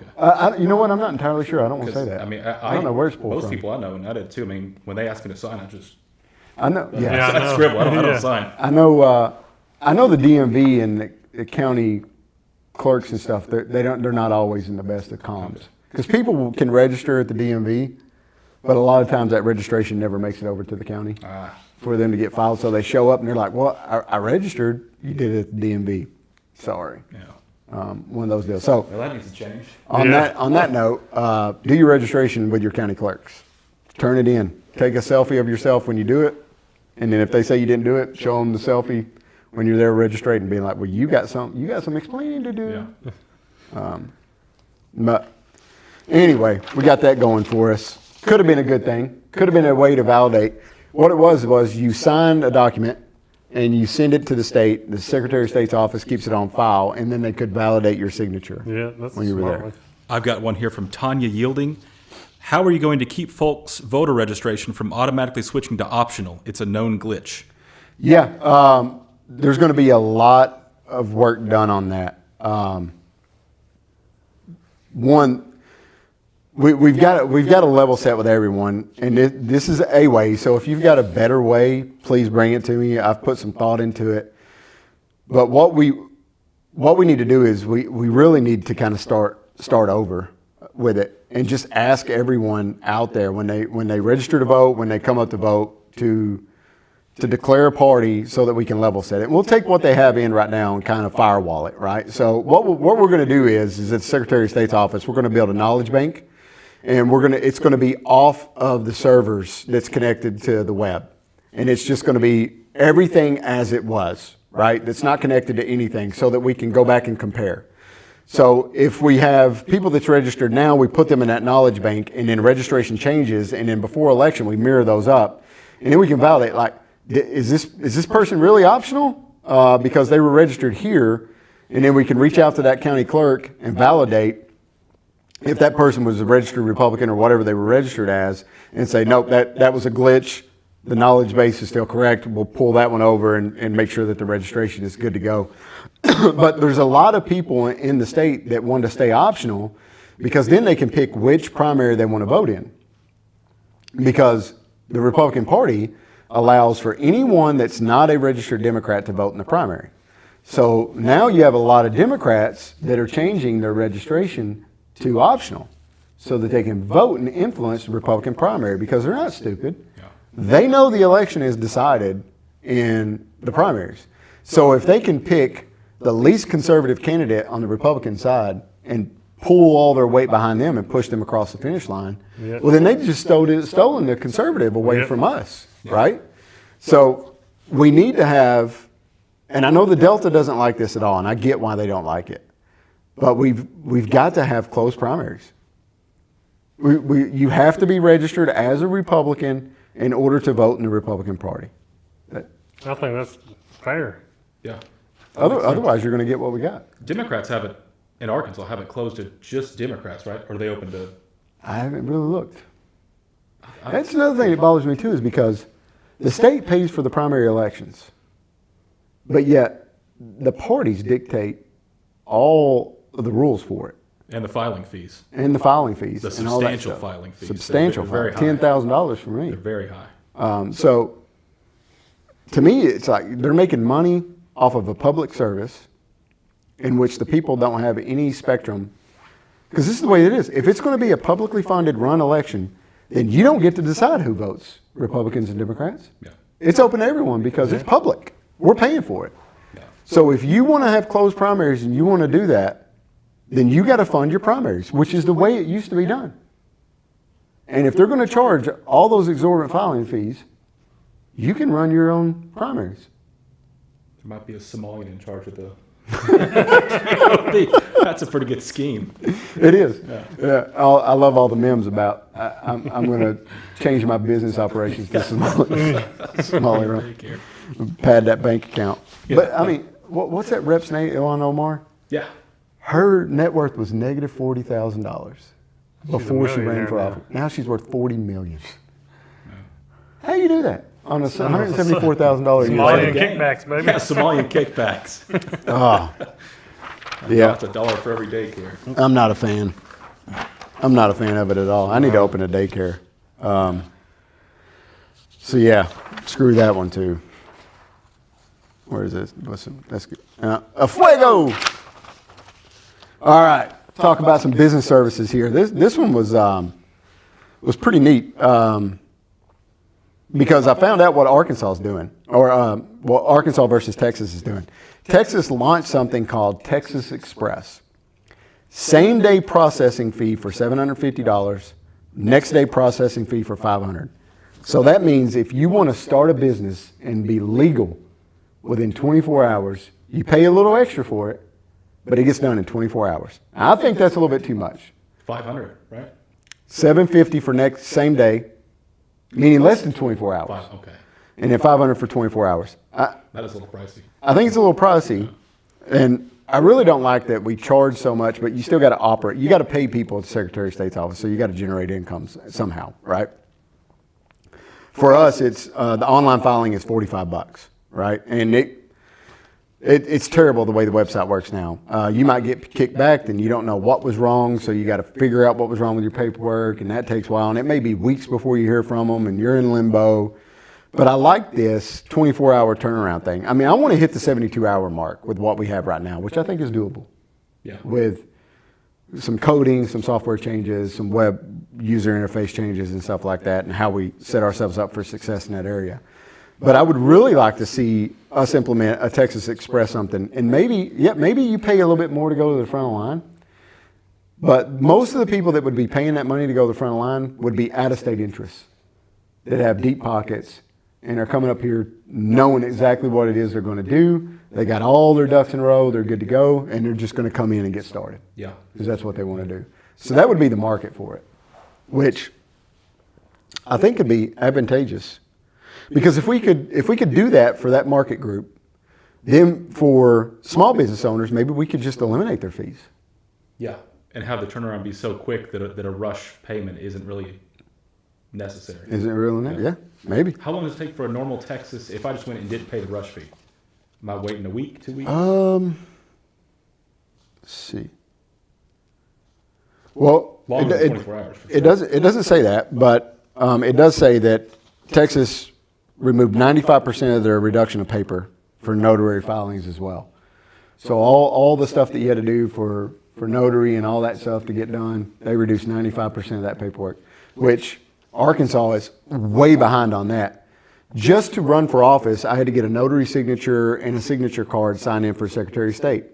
You know what? I'm not entirely sure. I don't want to say that. I mean, I don't know where it's pulled most from. people I know, and I did too. I mean, when they ask me to sign, I know. Yeah. Yeah. I I know. scribble. I don't Yeah. sign. I know. I know the DMV and the county clerks and stuff. They're not always in the best of comms because people can register at the DMV, but a lot of times that registration never makes it over to the county for them to get filed. So they show up and they're like, "Well, I registered. You did it at the DMV. Sorry." Yeah. One of those deals. So Well, that needs to change. on Yeah. that note, do your registration with your county clerks. Turn it in. Take a selfie of yourself when you do it, and then if they say you didn't do it, show them the selfie when you're there registrating, being like, "Well, you got some explaining to do." Yeah. But anyway, we got that going for us. Could have been a good thing. Could have been a way to validate. What it was you signed a document and you send it to the state. The Secretary of State's office keeps it on file, and then they could validate your signature. Yeah, that's when you were smart there. way. I've got one here from Tanya Yielding. How are you going to keep folks' voter registration from automatically switching to optional? It's a known glitch. Yeah, there's going to be a lot of work done on that. We've got a level set with everyone, and this is a way. So if you've got a better way, please bring it to me. I've put some thought into it. But what we need to do is we really need to kind of start over with it and just ask everyone out there when they register to vote, when they come up to vote, to declare a party so that we can level set it. We'll take what they have in right now and kind of firewall it, right? So what we're going to do is at the Secretary of State's office, we're going to build a knowledge bank, and it's going to be off of the servers that's connected to the web, and it's just going to be everything as it was, right? That's not connected to anything, so that we can go back and compare. So if we have people that's registered now, we put them in that knowledge bank, and then registration changes, and then before election we mirror those up, and then we can validate, like, is this person really optional because they were registered here, and then we can reach out to that county clerk and validate if that person was a registered Republican or whatever they were registered as, and say, nope, that was a glitch. The knowledge base is still correct. We'll pull that one over and make sure that the registration is good to go. But there's a lot of people in the state that want to stay optional because then they can pick which primary they want to vote in. Because the Republican Party allows for anyone that's not a registered Democrat to vote in the primary. So now you have a lot of Democrats that are changing their registration to optional so that they can vote and influence the Republican primary because they're not stupid. Yeah. They know the election is decided in the primaries. So if they can pick the least conservative candidate on the Republican side and pull all their weight behind them and push them across the finish line, Yep. well, then they just stolen the conservative away Yep. from us, right? So we need to have, and I know the Delta doesn't like this at all, and I get why they don't like it, but we've got to have close primaries. You have to be registered as a Republican in order to vote in the Republican Party. I think that's fair. Yeah. Otherwise, you're going to get what we got. Democrats have it in Arkansas. Have it closed to just Democrats, right? Or are they open to? I haven't really looked. That's another thing that bothers me too, is because the state pays for the primary elections, but yet the parties dictate all of the rules for it. And the filing fees. And the filing fees. The and all that substantial stuff. filing fees. Substantial They're very filing. high. $10,000 for me. They're very high. So to me, it's like they're making money off of a public service in which the people don't have any spectrum. Because this is the way it is. If it's going to be a publicly funded run election, then you don't get to decide who votes, Republicans and Democrats. Yeah. It's open to everyone because it's public. We're paying for it. Yeah. So if you want to have closed primaries and you want to do that, then you got to fund your primaries, which is the way it used to be done. And if they're going to charge all those exorbitant filing fees, you can run your own primaries. There might be a Somalian in charge of the. That's a pretty good scheme. It is. Yeah. I love all the memes about. I'm going to change my business operations to smaller. Pad that bank account. Yeah. But I mean, what's that rep's name? Ilhan Omar. Yeah. Her net worth was negative $40,000 before she ran millionaire for now. office. Now she's worth $40 million. How do you do that? on a $174,000 Somalian year. kickbacks, baby. Yeah, Somalian kickbacks. Oh, yeah. It's $1 for every daycare. I'm not a fan. I'm not a fan of it at all. I need to open a daycare. So yeah, screw that one too. Where is this? That's good. A fuego. All right, talk about some business services here. This one was pretty neat because I found out what Arkansas is doing, or what Arkansas versus Texas is doing. Texas launched something called Texas Express. Same day processing fee for $750, next day processing fee for $500. So that means if you want to start a business and be legal within 24 hours, you pay a little extra for it, but it gets done in 24 hours. I think that's a little bit too much. 500, right? $750 for next same day, meaning less than 24 hours. Okay. And then $500 for 24 hours. That is a little pricey. I think it's a little pricey, and I really don't like that we charge so much, but you still got to operate. You got to pay people at the Secretary of State's office, so you got to generate incomes somehow, right? For us, it's the online filing is $45, right? And it's terrible the way the website works now. You might get kicked back, then you don't know what was wrong, so you got to figure out what was wrong with your paperwork, and that takes a while, and it may be weeks before you hear from them, and you're in limbo. But I like this 24-hour turnaround thing. I mean, I want to hit the 72-hour mark with what we have right now, which I think is doable. Yeah. With some coding, some software changes, some web user interface changes and stuff like that, and how we set ourselves up for success in that area. But I would really like to see us implement a Texas Express something. And maybe you pay a little bit more to go to the front of the line. But most of the people that would be paying that money to go to the front of the line would be out-of-state interests that have deep pockets and are coming up here knowing exactly what it is they're going to do. They got all their ducks in a row. They're good to go. And they're just going to come in and get started. Yeah. Because that's what they want to do. So that would be the market for it, which I think could be advantageous. Because if we could do that for that market group, then for small business owners, maybe we could just eliminate their fees. Yeah. And have the turnaround be so quick that a rush payment isn't really necessary. Is it really? Yeah, maybe. How long does it take for a normal Texas, if I just went and didn't pay the rush fee? Am I waiting a week, 2 weeks? Let's see. Well, Longer than 24 hours. For sure. It doesn't say that, but it does say that Texas removed 95% of their reduction of paper for notary filings as well. So all the stuff that you had to do for notary and all that stuff to get done, they reduced 95% of that paperwork, which Arkansas is way behind on that. Just to run for office, I had to get a notary signature and a signature card signed in for Secretary of State.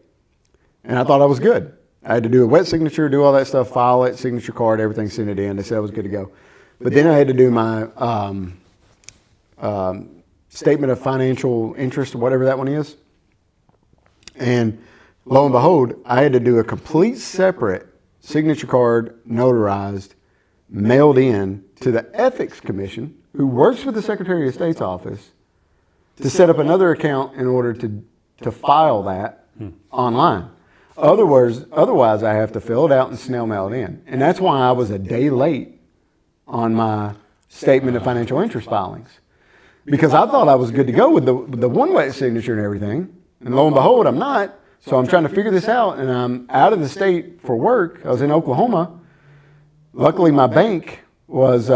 And I thought I was good. I had to do a wet signature, do all that stuff, file it, signature card, everything, send it in. They said I was good to go. But then I had to do my statement of financial interest or whatever that one is. And lo and behold, I had to do a complete separate signature card, notarized, mailed in to the Ethics Commission, who works with the Secretary of State's office, to set up another account in order to file that online. Otherwise, I have to fill it out and snail mail it in. And that's why I was a day late on my statement of financial interest filings. Because I thought I was good to go with the one wet signature and everything. And lo and behold, I'm not. So I'm trying to figure this out, and I'm out of the state for work. I was in Oklahoma. Luckily, my bank was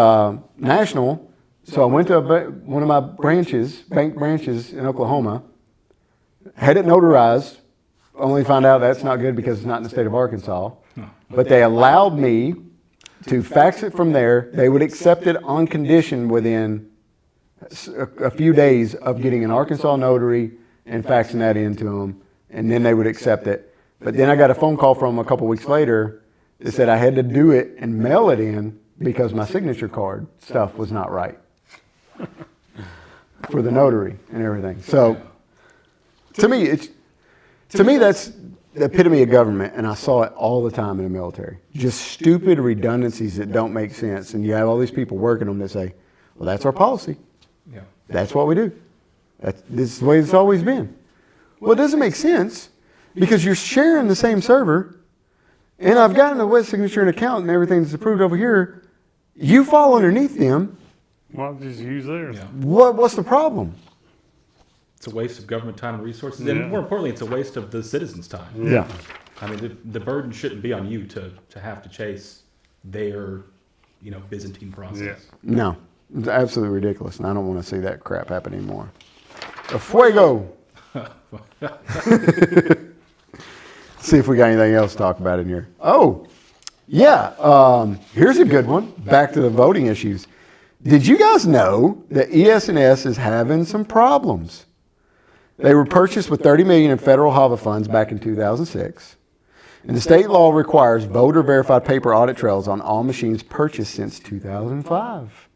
national, so I went to one of my bank branches in Oklahoma, had it notarized, only found out that's not good because it's not in the state of Arkansas. But they allowed me to fax it from there. They would accept it on condition within a few days of getting an Arkansas notary and faxing that into them, and then they would accept it. But then I got a phone call from them a couple weeks later that said I had to do it and mail it in because my signature card stuff was not right for the notary and everything. So to me, that's the epitome of government, and I saw it all the time in the military. Just stupid redundancies that don't make sense, and you have all these people working them that say, well, that's our policy. Yeah. That's what we do. This is the way it's always been. Well, it doesn't make sense because you're sharing the same server, and I've gotten a wet signature and account and everything's approved over here. You fall underneath them. Why don't you just use theirs? Yeah. What's the problem? It's a waste of government time and resources, Yeah. and more importantly, it's a waste of the citizens' time. Yeah. I mean, the burden shouldn't be on you to have to chase their, Byzantine process. Yeah. No, it's absolutely ridiculous, and I don't want to see that crap happen anymore. A fuego. See if we got anything else to talk about in here. Oh, yeah. Here's a good one. Back to the voting issues. Did you guys know that ES&S is having some problems? They were purchased with $30 million in federal HAVA funds back in 2006. And the state law requires voter-verified paper audit trails on all machines purchased since 2005.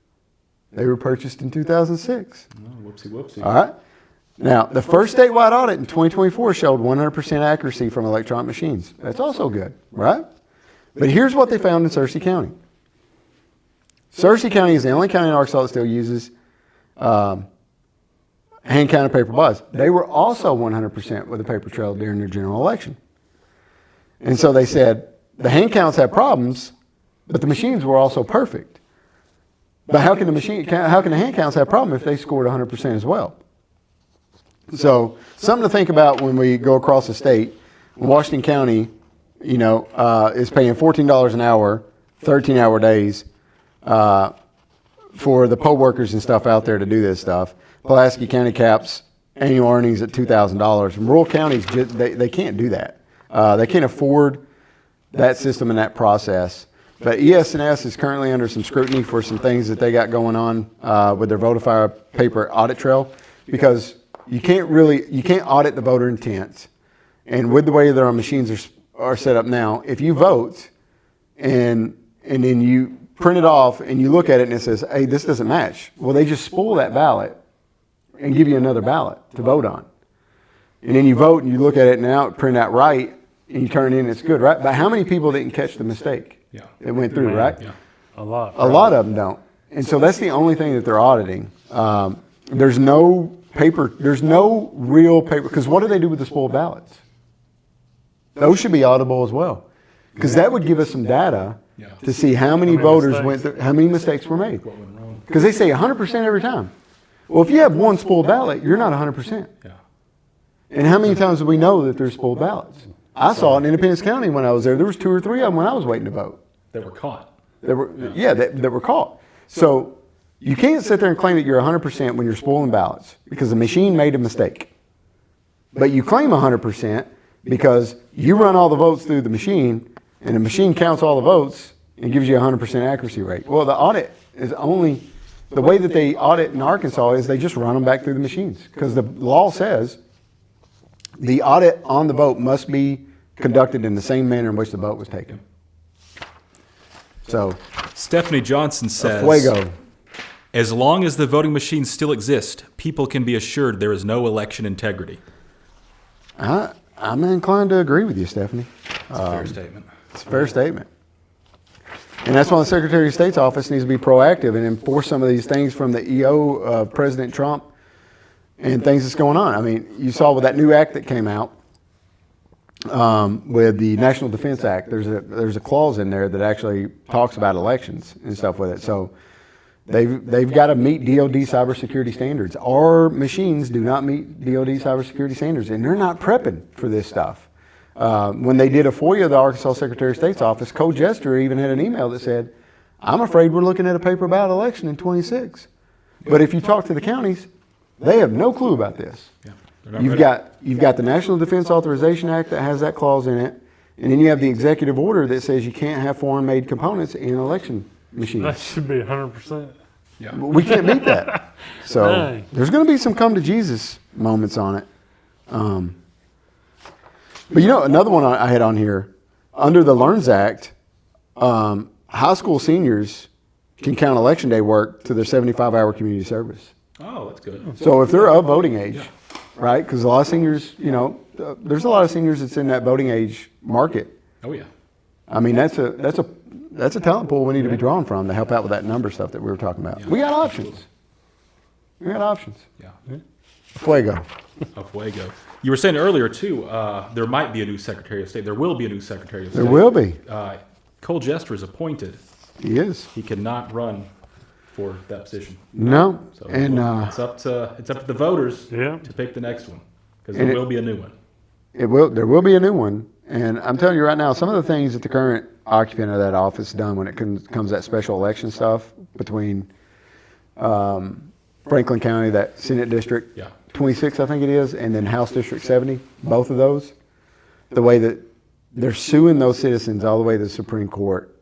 They were purchased in 2006. Oh, whoopsie, whoopsie. All right. Now, the first statewide audit in 2024 showed 100% accuracy from electronic machines. That's also good, right? But here's what they found in Searcy County. Searcy County is the only county in Arkansas that still uses hand-counted paper ballots. They were also 100% with a paper trail during their general election. And so they said the hand counts have problems, but the machines were also perfect. But how can the hand counts have a problem if they scored 100% as well? So something to think about when we go across the state. Washington County, is paying $14 an hour, 13-hour days for the poll workers and stuff out there to do this stuff. Pulaski County caps annual earnings at $2,000. And rural counties, they can't do that. They can't afford that system and that process. But ES&S is currently under some scrutiny for some things that they got going on with their Votify paper audit trail, because you can't audit the voter intent. And with the way that our machines are set up now, if you vote and then you print it off and you look at it and it says, hey, this doesn't match. Well, they just spool that ballot and give you another ballot to vote on. And then you vote and you look at it now, it print out right, and you turn it in, it's good, right? But how many people didn't catch the mistake? Yeah. It went through, right? Yeah. A lot. A lot of them don't. And so that's the only thing that they're auditing. There's no real paper, because what do they do with the spoiled ballots? Those should be auditable as well. Because that would give us some data Yeah. to see how many voters went through, how many mistakes were made. What went wrong? Because they say 100% every time. Well, if you have one spoiled ballot, you're not 100%. Yeah. And how many times do we know that there's spoiled ballots? I saw it in Independence County when I was there. There was 2 or 3 of them when I was waiting to vote. They were caught. That were caught. So you can't sit there and claim that you're 100% when you're spoiling ballots because the machine made a mistake. But you claim 100% because you run all the votes through the machine and the machine counts all the votes and gives you a 100% accuracy rate. Well, the audit is only, the way that they audit in Arkansas is they just run them back through the machines, because the law says the audit on the vote must be conducted in the same manner in which the vote was taken. So, Stephanie Johnson says, fuego. as long as the voting machines still exist, people can be assured there is no election integrity. I'm inclined to agree with you, Stephanie. That's a fair statement. It's a fair statement. And that's why the Secretary of State's office needs to be proactive and enforce some of these things from the EO of President Trump and things that's going on. I mean, you saw with that new act that came out with the National Defense Act, there's a clause in there that actually talks about elections and stuff with it. So they've got to meet DoD cybersecurity standards. Our machines do not meet DoD cybersecurity standards, and they're not prepping for this stuff. When they did a FOIA of the Arkansas Secretary of State's office, Cole Jester even had an email that said, I'm afraid we're looking at a paper ballot election in 26. But if you talk to the counties, they have no clue about this. Yeah, You've got the National Defense Authorization Act that has that clause in it, and then you have the executive order that says you can't have foreign-made components in election machines. That should be 100%. Yeah. We can't meet that. So Dang. there's going to be some come to Jesus moments on it. But another one I had on here, under the LEARNS Act, high school seniors can count election day work to their 75-hour community service. Oh, that's good. So if they're of voting age, right? Because a lot of seniors, there's a lot of seniors that's in that voting age market. Oh, yeah. I mean, that's a talent pool we need to be drawing from to help out with that number stuff that we were talking about. Yeah. We got options. Yeah. Fuego. A fuego. You were saying earlier, too, there might be a new Secretary of State. There will be a new Secretary of State. There will be. Cole Jester is appointed. He is. He cannot run for that position. No, So and it's up to the voters Yeah. to pick the next one, because there will be a new one. there will be a new one. And I'm telling you right now, some of the things that the current occupant of that office done when it comes to that special election stuff between Franklin County, that Senate District Yeah. 26, I think it is, and then House District 70, both of those, the way that they're suing those citizens all the way to the Supreme Court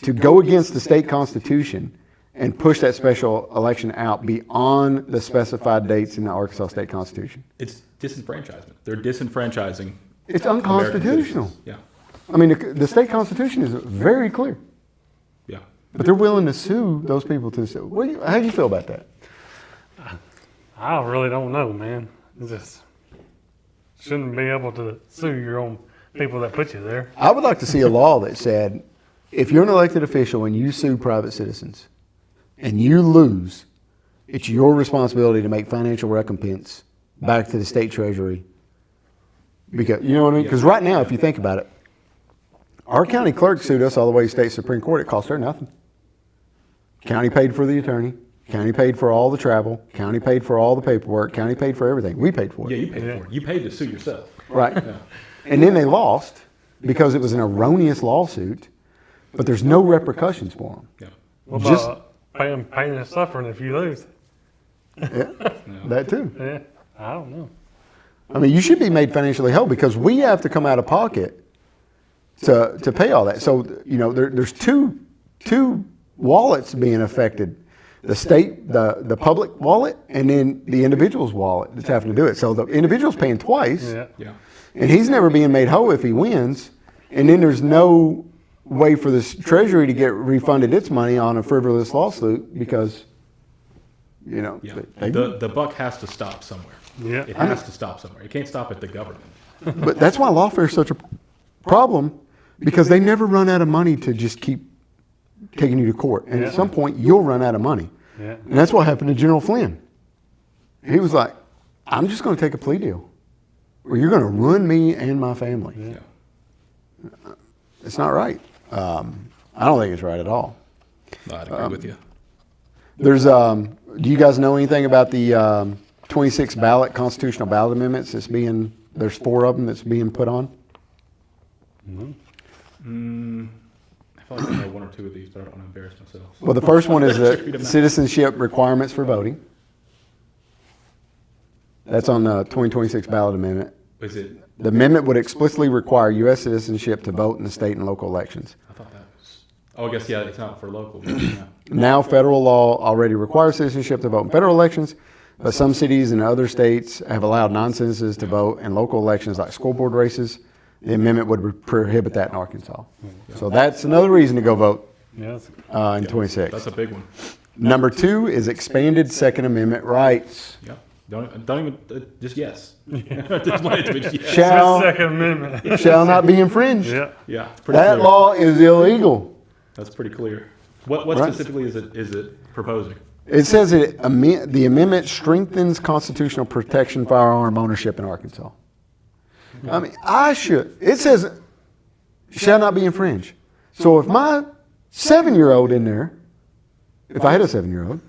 to go against the state constitution and push that special election out beyond the specified dates in the Arkansas state constitution. It's disenfranchisement. They're disenfranchising. It's American unconstitutional. citizens. Yeah. I mean, the state constitution is very clear, Yeah. but they're willing to sue those people to sue. How do you feel about that? I really don't know, man. It's just shouldn't be able to sue your own people that put you there. I would like to see a law that said, if you're an elected official and you sue private citizens and you lose, it's your responsibility to make financial recompense back to the state treasury. Because, you know what I mean? Because right now, if you think about it, our county clerk sued us all the way to state Supreme Court. It cost her nothing. County paid for the attorney. County paid for all the travel. County paid for all the paperwork. County paid for everything. We paid for it. Yeah, you paid for it. You paid to sue yourself. Right. Yeah. And then they lost because it was an erroneous lawsuit, but there's no repercussions for them. Yeah. What Just- about pain and suffering if you lose? Yeah, that too. Yeah, I don't know. I mean, you should be made financially whole because we have to come out of pocket to pay all that. So, you know, there's two wallets being affected. The state, the public wallet, and then the individual's wallet that's having to do it. So the individual's paying twice, Yeah. Yeah. and he's never being made whole if he wins. And then there's no way for the Treasury to get refunded its money on a frivolous lawsuit because, you know, Yeah. they- The buck has to stop somewhere. Yeah. It has to stop somewhere. It can't stop at the government. but that's why lawfare is such a problem because they never run out of money to just keep taking you to court. And at Yeah. some point, you'll run out of money. Yeah. And that's what happened to General Flynn. He was like, I'm just going to take a plea deal or you're going to ruin me and my family. Yeah. It's not right. I don't think it's right at all. No, I'd agree with you. There's, do you guys know anything about the 26 constitutional ballot amendments there's 4 of them that's being put on? I feel like I know 1 or 2 of these, but I don't want to embarrass myself. Well, the first one is Read 'em the out. citizenship requirements for voting. That's on the 2026 ballot amendment. Is it? The amendment would explicitly require U.S. citizenship to vote in the state and local elections. I thought that was. Oh, I guess yeah. It's not for local. Yeah. Now, federal law already requires citizenship to vote in federal elections, but some cities and other states have allowed non-citizens to vote in local elections like school board races. The amendment would prohibit that in Arkansas. So that's another reason to go vote Yes. in 26. That's a big one. Number 2 is expanded Second Amendment rights. Yeah. Don't even just yes. Just want it to be yes. Shall Second Amendment. shall not be infringed. Yeah. Yeah. It's pretty That clear. law is illegal. That's pretty clear. What Right. specifically is it proposing? It says the amendment strengthens constitutional protection firearm ownership in Arkansas. I mean, it says shall not be infringed. So if my 7-year-old in there, if I had a 7-year-old,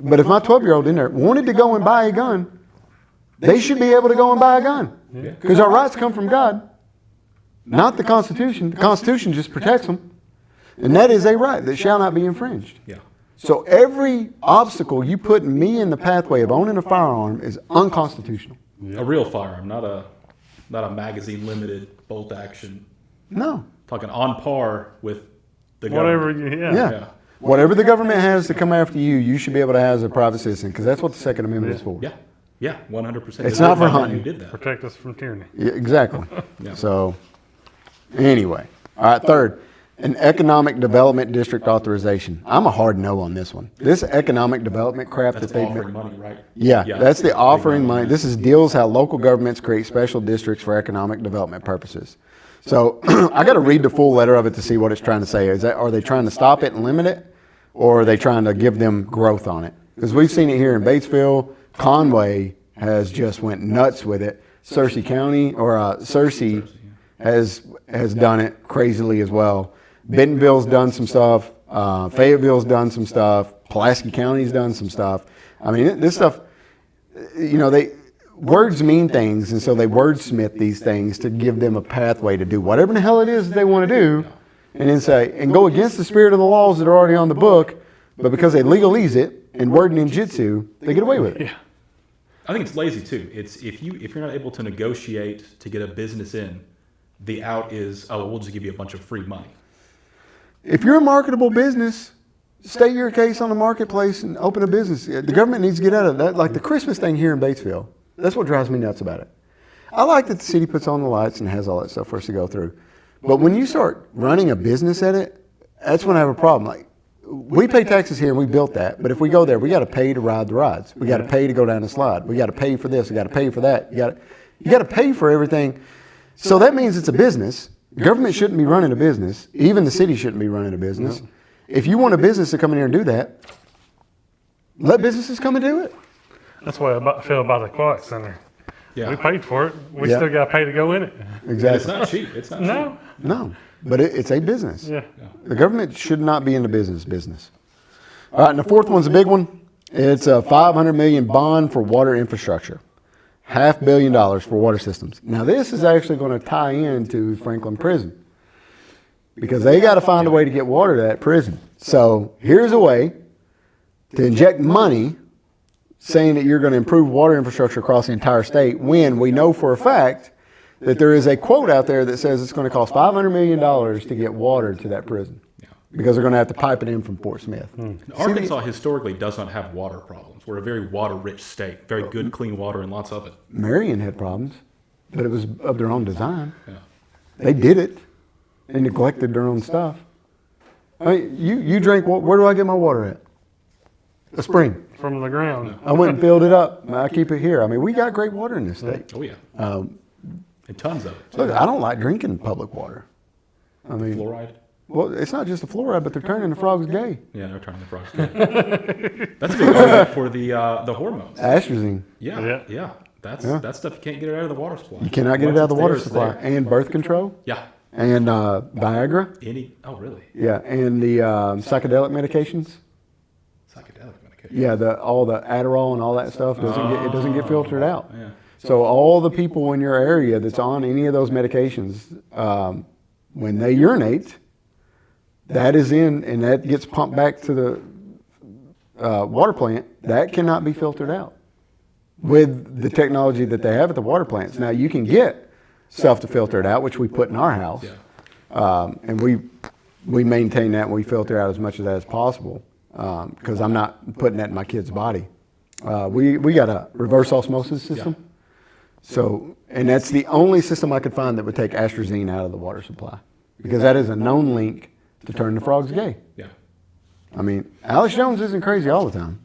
but if my 12-year-old in there wanted to go and buy a gun, they should be able to go and buy a gun. Yeah. Because our rights come from God, not the Constitution. The Constitution just protects them. And that is a right that shall not be infringed. Yeah. So every obstacle you put me in the pathway of owning a firearm is unconstitutional. A real firearm, not a magazine limited bolt action. No. Talking on par with the Whatever. government. Yeah. Yeah. Whatever the government has to come after you, you should be able to have as a private citizen because that's what the Second Amendment is for. Yeah. Yeah. 100%. It's not for The man hunting. Who did that? Protect us from tyranny. Yeah, exactly. Yeah. So, anyway. All right, third, an economic development district authorization. I'm a hard no on this one. This economic development crap That's that they offering money, right? Yeah, that's the big offering money. This is deals how local governments create special districts for economic development purposes. So I got to read the full letter of it to see what it's trying to say. Are they trying to stop it and limit it, or are they trying to give them growth on it? Because we've seen it here in Batesville. Conway has just went nuts with it. Searcy County Searcy has done it crazily as well. Bentonville's done some stuff. Fayetteville's done some stuff. Pulaski County's done some stuff. I mean, this stuff, words mean things, and so they wordsmith these things to give them a pathway to do whatever the hell it is they want to do, and then say, and go against the spirit of the laws that are already on the book, but because they legalese it and word ninjutsu, they get away with it. Yeah. I think it's lazy too. It's if you're not able to negotiate to get a business in, the out is, oh, we'll just give you a bunch of free money. If you're a marketable business, state your case on the marketplace and open a business. The government needs to get out of that. Like the Christmas thing here in Batesville, that's what drives me nuts about it. I like that the city puts on the lights and has all that stuff for us to go through. But when you start running a business at it, that's when I have a problem. Like, we pay taxes here and we built that, but if we go there, we got to pay to ride the rides. We got to pay to go down the slide. We got to pay for this. We got to pay for that. You got to pay for everything. So that means it's a business. Government shouldn't be running a business. Even the city shouldn't be running a business. No. If you want a business to come in here and do that, let businesses come and do it. That's what I feel about the Aquatic Center. Yeah. We paid for it. We still got to pay to go in it. Exactly. It's not cheap. It's not cheap. No, but it's a business. Yeah. The government should not be in the business. All right, and the fourth one's a big one. It's a $500 million bond for water infrastructure. $500 million for water systems. Now, this is actually going to tie into Franklin Prison because they got to find a way to get water to that prison. So here's a way to inject money saying that you're going to improve water infrastructure across the entire state when we know for a fact that there is a quote out there that says it's going to cost $500 million to get water to that prison because they're going to have to pipe it in from Fort Smith. Arkansas historically does not have water problems. We're a very water-rich state, very good, clean water, and lots of it. Marion had problems, but it was of their own design. Yeah. They did it and neglected their own stuff. I mean, you drink, where do I get my water at? A spring. From the ground. I went and filled it up. I keep it here. I mean, we got great water in this state. Oh, yeah. And tons of it. Look, I don't like drinking public water. I mean, Fluoride? well, it's not just the fluoride, but they're turning the frogs gay. Yeah, they're turning the frogs gay. That's a good argument for the hormones. Astrazine. Yeah. That's stuff you can't get out of the water supply. You cannot get it out of the water supply. And birth control. Yeah. And Viagra. Oh, really? Yeah, and the psychedelic medications. Psychedelic medication. Yeah, all the Adderall and all that stuff doesn't get filtered out. Yeah. So all the people in your area that's on any of those medications, when they urinate, that is in and that gets pumped back to the water plant. That cannot be filtered out with the technology that they have at the water plants. Now you can get stuff to filter it out, which we put in our house, and we maintain that and we filter out as much of that as possible because I'm not putting that in my kid's body. We got a reverse osmosis system. Yeah. So, and that's the only system I could find that would take astrazine out of the water supply because that is a known link to turn the frogs gay. Yeah. I mean, Alex Jones isn't crazy all the time.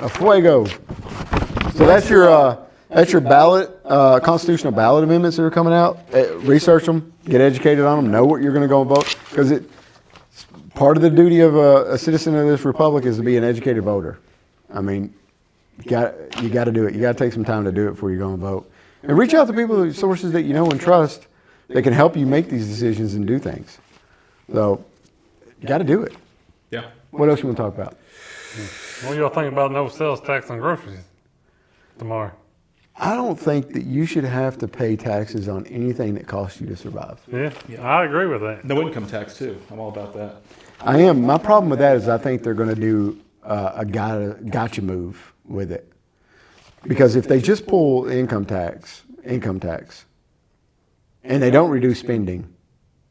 A fuego. So that's your ballot, constitutional ballot amendments that are coming out. Research them, get educated on them, know what you're going to go and vote because part of the duty of a citizen of this republic is to be an educated voter. I mean, you got to do it. You got to take some time to do it before you go and vote. And reach out to people, sources that you know and trust that can help you make these decisions and do things. So you got to do it. Yeah. What else you want to talk about? What do y'all think about no sales tax on groceries tomorrow? I don't think that you should have to pay taxes on anything that costs you to survive. Yeah, I agree with that. No income tax too. I'm all about that. I am. My problem with that is I think they're going to do a gotcha move with it. Because if they just pull income tax, and they don't reduce spending,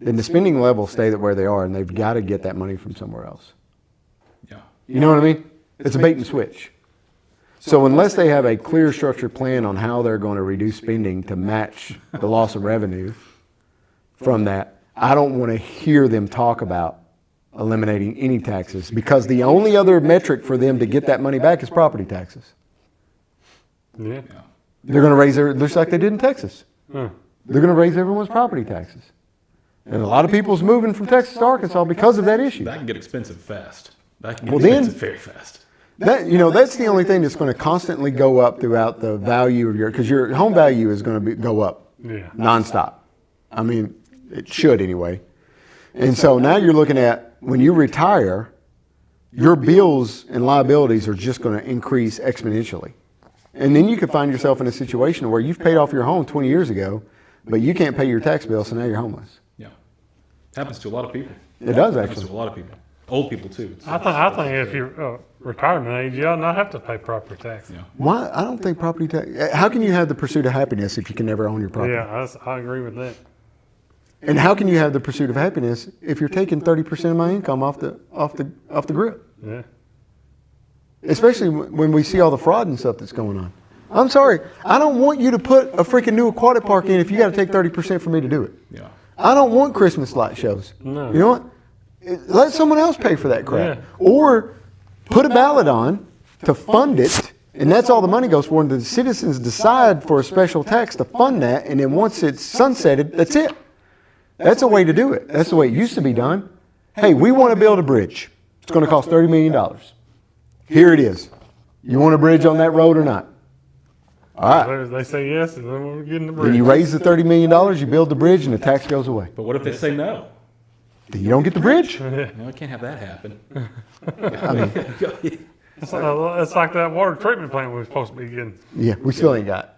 then the spending levels stay where they are, and they've got to get that money from somewhere else. Yeah. You know what I mean? It's a bait and switch. So unless they have a clear structured plan on how they're going to reduce spending to match the loss of revenue from that, I don't want to hear them talk about eliminating any taxes because the only other metric for them to get that money back is property taxes. Yeah. They're going to raise just like they did in Texas. Huh. They're going to raise everyone's property taxes. And a lot of people's moving from Texas to Arkansas because of that issue. That can get expensive fast. That can get expensive very fast. That's the only thing that's going to constantly go up throughout the value of because your home value is going to go up nonstop. I mean, it should anyway. And so now you're looking at when you retire, your bills and liabilities are just going to increase exponentially. And then you could find yourself in a situation where you've paid off your home 20 years ago, but you can't pay your tax bill, so now you're homeless. Yeah. Happens to a lot of people. It does, Happens actually. to a lot of people. Old people too. I think if you're retirement age, you ought not have to pay property tax. Yeah. Why? I don't think property tax. How can you have the pursuit of happiness if you can never own your property? Yeah, I agree with that. And how can you have the pursuit of happiness if you're taking 30% of my income off the grid? Yeah. Especially when we see all the fraud and stuff that's going on. I'm sorry, I don't want you to put a freaking new aquatic park in if you got to take 30% for me to do it. Yeah. I don't want Christmas light shows. No. You know what? Let someone else pay for that crap. Yeah. Or put a ballot on to fund it, and that's all the money goes for. And the citizens decide for a special tax to fund that, and then once it's sunsetted, that's it. That's a way to do it. That's the way it used to be done. Hey, we want to build a bridge. It's going to cost $30 million. Here it is. You want a bridge on that road or not? All right. They say yes, and then we're getting the Then bridge. you raise the $30 million, you build the bridge, and the tax goes away. But what if they say no? Then you don't get the bridge. No, I can't have that happen. I mean, It's like that water treatment plant we were supposed to be getting. yeah, we still ain't got it.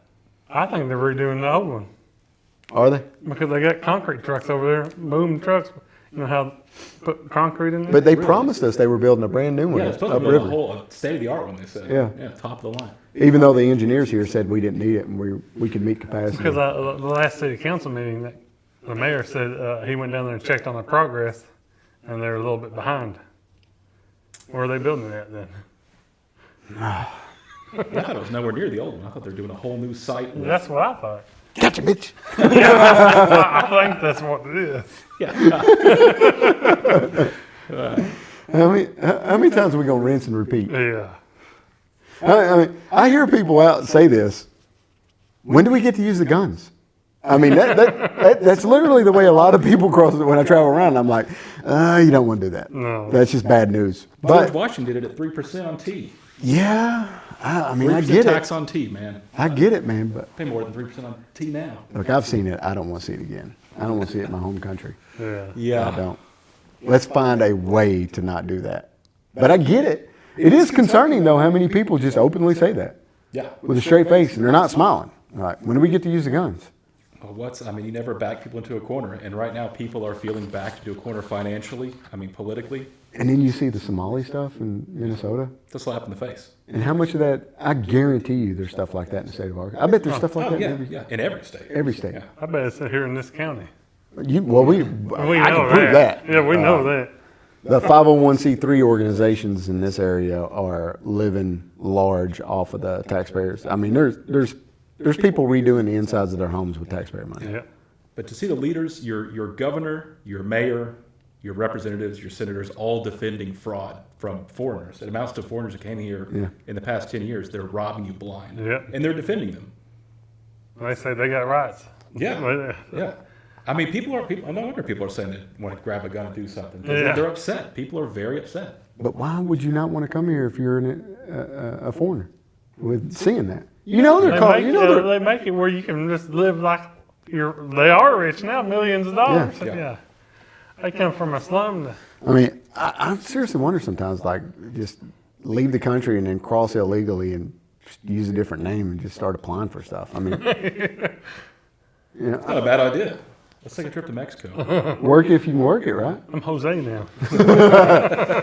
I think they're redoing the old one Are they? because they got concrete trucks over there, boom trucks. You know how put concrete in there? But they promised us they were building a brand new one Yeah, it's supposed to be a upriver. whole state-of-the-art one, they said. Yeah. Top of the line. Even though the engineers here said we didn't need it and we could meet capacity. Because the last city council meeting, the mayor said he went down there and checked on the progress, and they're a little bit behind. Where are they building it at then? I thought it was nowhere near the old one. I thought they were doing a whole new site. With, That's what I thought. Gotcha, bitch. I think that's what it is. How many times are we gonna rinse and repeat? Yeah. I mean, I hear people out say this. When do we get to use the guns? I mean, that's literally the way a lot of people cross it when I travel around. I'm like, you don't want to do that. No. That's just bad news. George But Washington did it at 3% on tea. yeah, I mean, I 3% get tax it. on tea, man. I get it, man. But Pay more than 3% on tea now. look, I've seen it. I don't want to see it again. I don't want to see it in my home country. Yeah. I don't. Let's find a way to not do that. But I get it. It is concerning, though, how many people just openly say that Yeah. with a straight face, and they're not smiling. Like, when do we get to use the guns? Well, you never back people into a corner. And right now, people are feeling backed into a corner financially, politically. And then you see the Somali stuff in Minnesota. It's a slap in the face. And how much of that, I guarantee you there's stuff like that in the state of Arkansas. I bet there's stuff like that In every state. every state. Yeah. I bet it's here in this county. I We can know prove that. Yeah, we know that. The 501c3 organizations in this area are living large off of the taxpayers. I mean, there's people redoing the insides of their homes with taxpayer money. Yeah. But to see the leaders, your governor, your mayor, your representatives, your senators, all defending fraud from foreigners. It amounts to foreigners who came here in the past 10 years. They're robbing you blind. Yeah. And they're defending them. They say they got rights. Yeah. Yeah. I no wonder people are saying they want to grab a gun and do something. 'Cause Yeah. They're upset. People are very upset. But why would you not want to come here if you're a foreigner with seeing that? You know they're calling. You know They make it where you can just live like they are rich now, millions of dollars. Yeah. Yeah. They come from a slum. I mean, I seriously wonder sometimes, like, just leave the country and then cross illegally and just use a different name and just start applying for stuff. I mean, It's not a bad idea. Let's take a trip to Mexico. work if you can work it, right? I'm Jose now.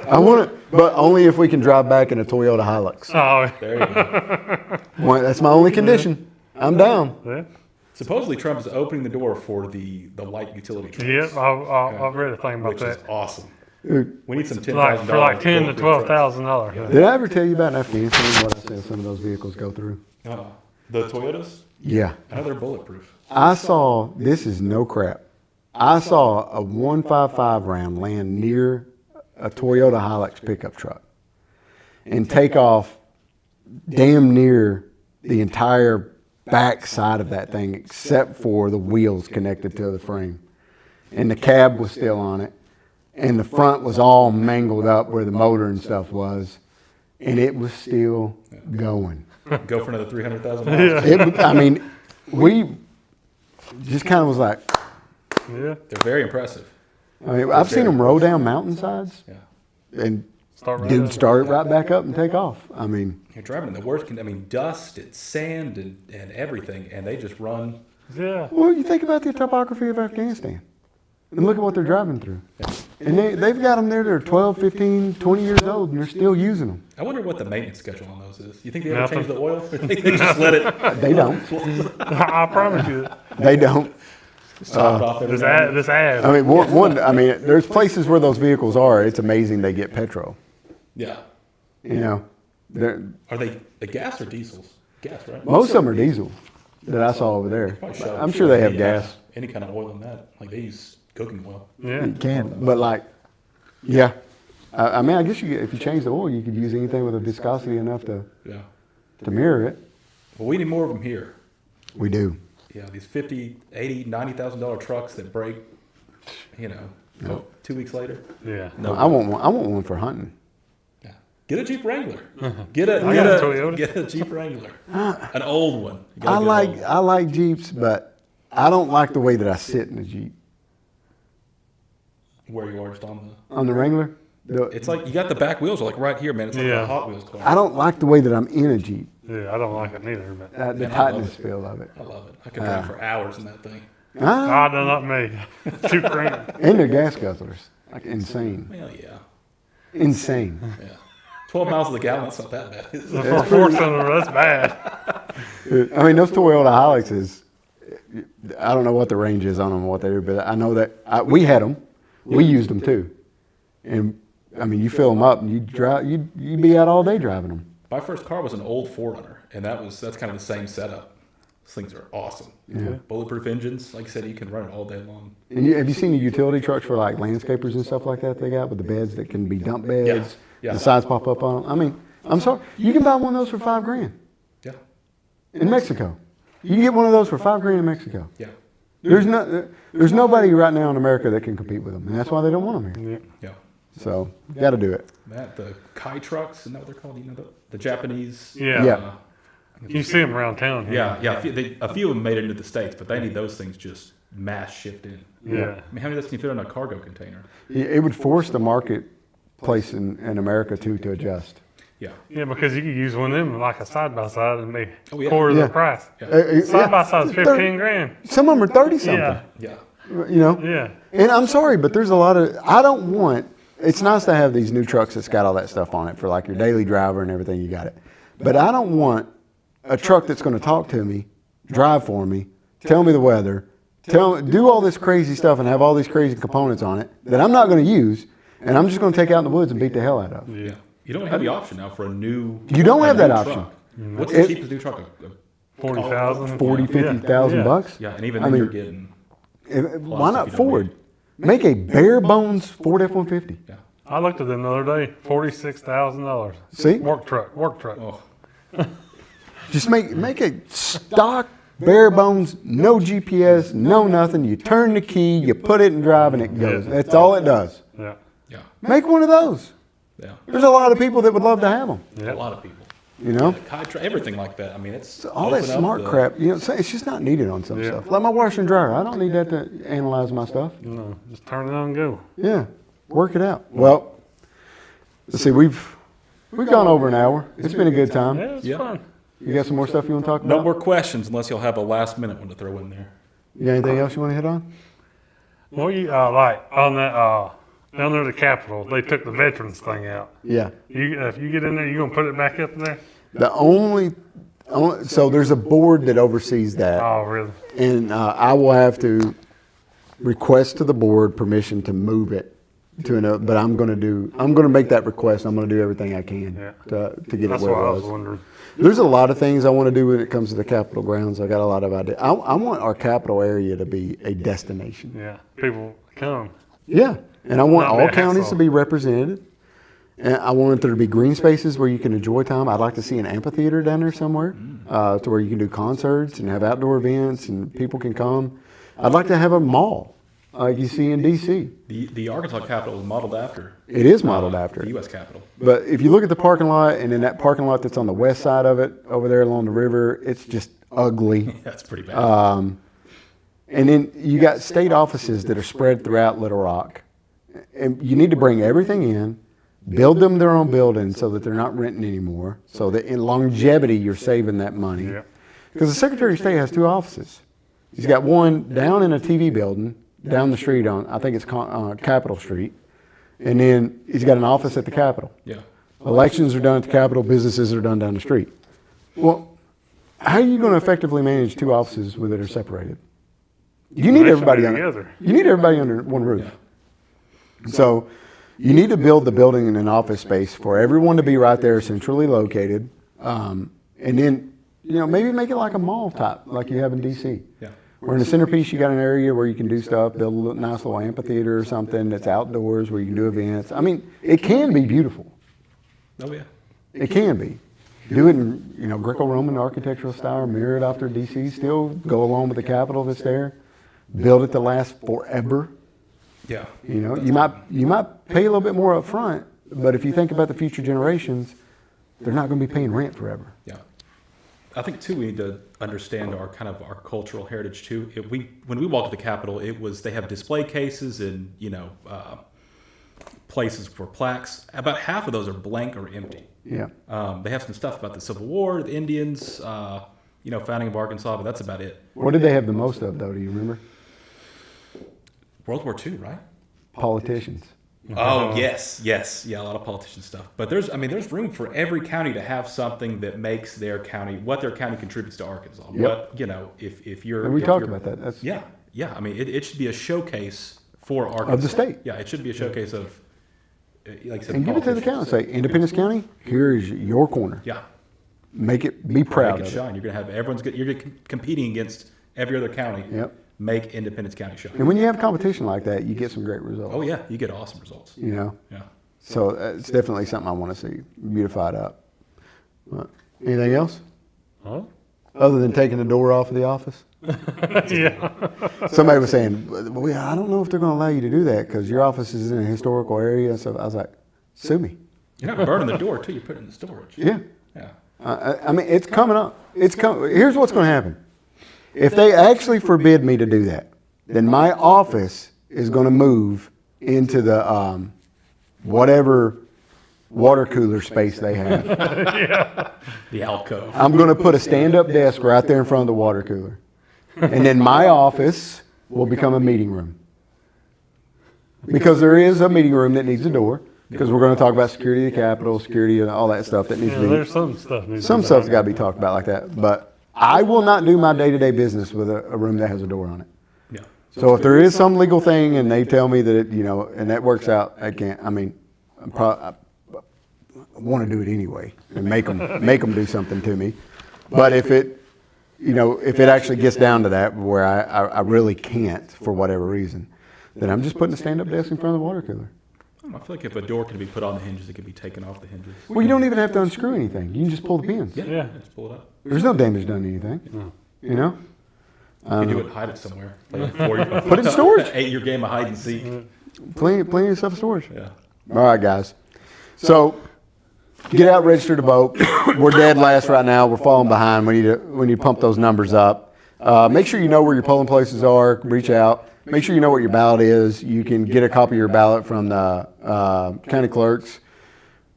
I want it, but only if we can drive back in a Toyota Hilux. Oh, There you go. Well, that's my only condition. I'm down. yeah. Supposedly Trump is opening the door for the light utility trucks. Yeah, I've read a thing about Which is that. awesome. Dude, We need some $10,000. Like for like $10,000 to $12,000. did I ever tell you about Afghanistan? What I said some of those vehicles go through? The Toyotas? Yeah. I know they're bulletproof. I saw, this is no crap. I saw a 155 round land near a Toyota Hilux pickup truck and take off damn near the entire back side of that thing except for the wheels connected to the frame. And the cab was still on it. And the front was all mangled up where the motor and stuff was. And it was still going. Go for another 300,000 miles. I mean, we just kind of was like, Yeah. They're very impressive. I mean, I've seen them roll down mountainsides Yeah. and Start right Dude, up. start it right back up and take off. I mean, You're driving in the worst. Dust and sand and everything, and they just run. Yeah. well, you think about the topography of Afghanistan and look at what they're driving through. And they've got them there that are 12, 15, 20 years old, and they're still using them. I wonder what the maintenance schedule on those is. You think they ever Nothing. change the oil? Or they just let it They don't. I promise you. They don't. stop off every now and then? This ad. I mean, there's places where those vehicles are. It's amazing they get petrol. Yeah. You know, they're, Are they the gas or diesels? Gas, right? most of them are diesel that I saw over there. Probably shove- I'm sure they have any- gas. Any kind of oil in that. Like they use cooking oil. Yeah. You can, but like, yeah. I mean, I guess if you change the oil, you could use anything with a viscosity enough to Yeah. mirror it. Well, we need more of them here. We do. Yeah, these $50,000, $80,000, $90,000 trucks that break, 2 weeks later. Yeah. No, I want one. I want one for hunting. Yeah. Get a Jeep Wrangler. Get I got a Toyota. get a Jeep Wrangler. An old one. You gotta get an old one. I like Jeeps, but I don't like the way that I sit in the Jeep. Where you are just on On the Wrangler, It's like you got the back wheels are like right here, man. It's like Yeah. a Hot Wheels car. I don't like the way that I'm in a Jeep. Yeah. I don't like it neither. But The Man, I love tightness it. feel of it. I love it. I could drive for hours in that thing. Ah, no, not me. Too cramped. and they're gas guzzlers. Like insane. Well, yeah. Insane. Yeah. 12 miles to the gallon, that's not that bad. Is it? For a four-cylinder, that's bad. I mean, those Toyota Hiluxes, I don't know what the range is on them or what they do, but I know that we had them. We used them too. And I mean, you fill them up and you'd be out all day driving them. My first car was an old 4Runner, and that's kind of the same setup. These things are awesome. Yeah. Bulletproof engines, like I said, you can run it all day long. And have you seen the utility trucks for like landscapers and stuff like that they got with the beds that can be dump beds? Yeah. The sides pop up on them. I mean, I'm sorry, you can buy one of those for $5,000 Yeah. in Mexico. You can get one of those for $5,000 in Mexico. Yeah. There's nobody right now in America that can compete with them, and that's why they don't want them here. Yeah. Yeah. So, got to do it. The Kai trucks, isn't that what they're called? You know, the Japanese. Yeah. Yeah. You see them around town here. Yeah. A few of them made it into the States, but they need those things just mass shipped in. Yeah. I mean, how many of those can you fit on a cargo container? It would force the marketplace in America to adjust. Yeah. Yeah, because you could use one of them like a side by side and be Oh, yeah. quarter Yeah. the price. Yeah. Side by side's 15 grand. Some of them are 30 something. Yeah. Yeah. You know. Yeah. And I'm sorry, but there's a lot of. I don't want. It's nice to have these new trucks that's got all that stuff on it for like your daily driver and everything. You got it. But I don't want a truck that's going to talk to me, drive for me, tell me the weather, do all this crazy stuff and have all these crazy components on it that I'm not going to use, and I'm just going to take out in the woods and beat the hell out of. Yeah. You don't have the option now for a new. You don't have a new that truck. option. What's the It- cheapest new truck? 40,000. 40, 50,000 Yeah. bucks. Yeah, and even I then mean, you're getting. Why not if you don't Ford? need Make a bare bones Ford F-150. Yeah. I looked at them the other day. $46,000. See? Work truck. Oh, Just make a stock, bare bones, no GPS, no nothing. You turn the key, you put it in drive, and it goes. Yeah. That's all it does. Yeah. yeah. Make one of those. Yeah. There's a lot of people that would love to have them. Yeah. A lot of people. You know, Everything like that. I mean, it's all that open up smart the- crap. You know, so it's just not needed on some Yeah. stuff. Like my washer and dryer, I don't need that to analyze my stuff. No, just turn it on and go. Yeah, work it out. Well, let's see. We've gone over an hour. It's been a good time. Yeah, it's Yeah. fun. You got some more stuff you want to talk No about? more questions unless you'll have a last minute one to throw in there. You got anything else you want to hit on? Well, you like on that down there at the Capitol, they took the veterans thing out. Yeah. If you get in there, you gonna put it back up there? The only so there's a board that oversees that, Oh, really? and I will have to request to the board permission to move it to another. But I'm going to make that request. I'm going to do everything I can Yeah. to get That's it where what it I was. was wondering. There's a lot of things I want to do when it comes to the Capitol grounds. I got a lot of ideas. I want our Capitol area to be a destination. Yeah, people come. Yeah, and I want Not be all a counties hassle. to be represented. And I want there to be green spaces where you can enjoy time. I'd like to see an amphitheater down there somewhere to where you can do concerts and have outdoor events and people can come. I'd like to have a mall like you see in D.C. The Arkansas Capitol is modeled after. It is modeled after the it. U.S. Capitol. But if you look at the parking lot and in that parking lot that's on the west side of it over there along the river, it's just ugly. That's pretty bad. And then you got state offices that are spread throughout Little Rock. And you need to bring everything in, build them their own building so that they're not renting anymore, so that in longevity you're saving that money. Yeah. Because the Secretary of State has 2 offices. He's got one down in a TV building down the street on, I think it's Capitol Street, and then he's got an office at the Capitol. Yeah. Elections are done at the Capitol, businesses are done down the street. Well, how are you going to effectively manage 2 offices that are separated? You need They should everybody be under, together. you need everybody under one roof. So you need to build the building in an office space for everyone to be right there centrally located. And then, maybe make it like a mall type, like you have in DC. Yeah. Where in the centerpiece you got an area where you can do stuff, build a nice little amphitheater or something that's outdoors where you can do events. I mean, it can be beautiful. Oh yeah. It can be. Do it in, Greco-Roman architectural style, mirror it after DC, still go along with the Capitol that's there. Build it to last forever. Yeah. You might pay a little bit more up front, but if you think about the future generations, they're not going to be paying rent forever. Yeah. I think too we need to understand our cultural heritage too. When we walked to the Capitol, they have display cases and places for plaques. About half of those are blank or empty. Yeah. They have some stuff about the Civil War, the Indians, founding of Arkansas, but that's about it. What did they have the most of, though? Do you remember? World War II, right? Politicians. Oh yes, yeah, a lot of politician stuff. But there's room for every county to have something that makes their county what their county contributes to Arkansas. Yep. What if you're And we if talked you're- about that. That's Yeah. I mean, it should be a showcase for Arkansas Of the state. Yeah, it should be a showcase of, like I said, And give it to the county. Say, Independence County, here is your corner. Yeah, Make it, be proud make it of it. shine. You're gonna have you're competing against every other county. Yep. Make Independence County shine. And when you have competition like that, you get some great results. Oh yeah, you get awesome results. Yeah. Yeah. So it's definitely something I want to see beautified up. Anything else? Huh? Other than taking the door off of the office? Yeah. Somebody was saying, well, I don't know if they're going to allow you to do that because your office is in a historical area. So I was like, sue me. You're not burning the door till you put it in the storage. Yeah. Yeah. I mean, it's coming up. Here's what's going to happen. If they actually forbid me to do that, then my office is going to move into the whatever water cooler space they have. The alcove. I'm going to put a stand-up desk right there in front of the water cooler. And then my office will become a meeting room. Because there is a meeting room that needs a door. Because we're going to talk about security of the Capitol, security and all that stuff that needs Yeah, to be. there's some stuff. Some stuff's got to be talked about like that. But I will not do my day-to-day business with a room that has a door on it. Yeah. So if there is some legal thing and they tell me that it, and that works out, I can't. I mean, I want to do it anyway and make them do something to me. But if it, if it actually gets down to that where I really can't for whatever reason, then I'm just putting a stand-up desk in front of the water cooler. I feel like if a door can be put on the hinges, it can be taken off the hinges. Well, you don't even have to unscrew anything. You can just pull the pins. Yeah. Just pull it up. There's no damage done to anything. No. You know? You can do it and hide it somewhere. Put it in storage. 8-year game of hide and seek. Plenty of stuff in storage. Yeah. All right, guys. So get out, register to vote. We're dead last right now. We're falling behind. We need to pump those numbers up. Make sure you know where your polling places are. Reach out. Make sure you know what your ballot is. You can get a copy of your ballot from the county clerks.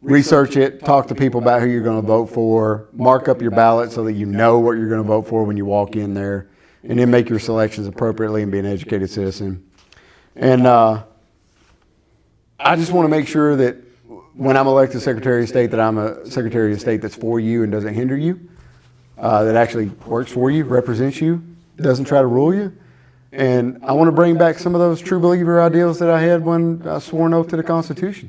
Research it. Talk to people about who you're going to vote for. Mark up your ballot so that you know what you're going to vote for when you walk in there. And then make your selections appropriately and be an educated citizen. And I just want to make sure that when I'm elected Secretary of State, that I'm a Secretary of State that's for you and doesn't hinder you, that actually works for you, represents you, doesn't try to rule you. And I want to bring back some of those true believer ideals that I had when I swore an oath to the Constitution.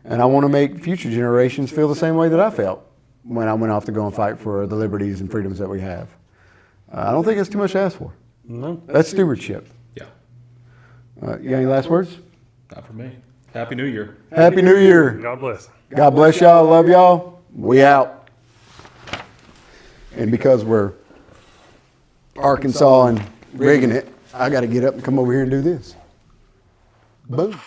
And I want to make future generations feel the same way that I felt when I went off to go and fight for the liberties and freedoms that we have. I don't think it's too much to ask for. No. That's stewardship. Yeah. You got any last words? Not for me. Happy New Year. Happy New Year. God bless. God bless y'all. Love y'all. We out. And because we're Arkansas and rigging it, I got to get up and come over here and do this. Boom.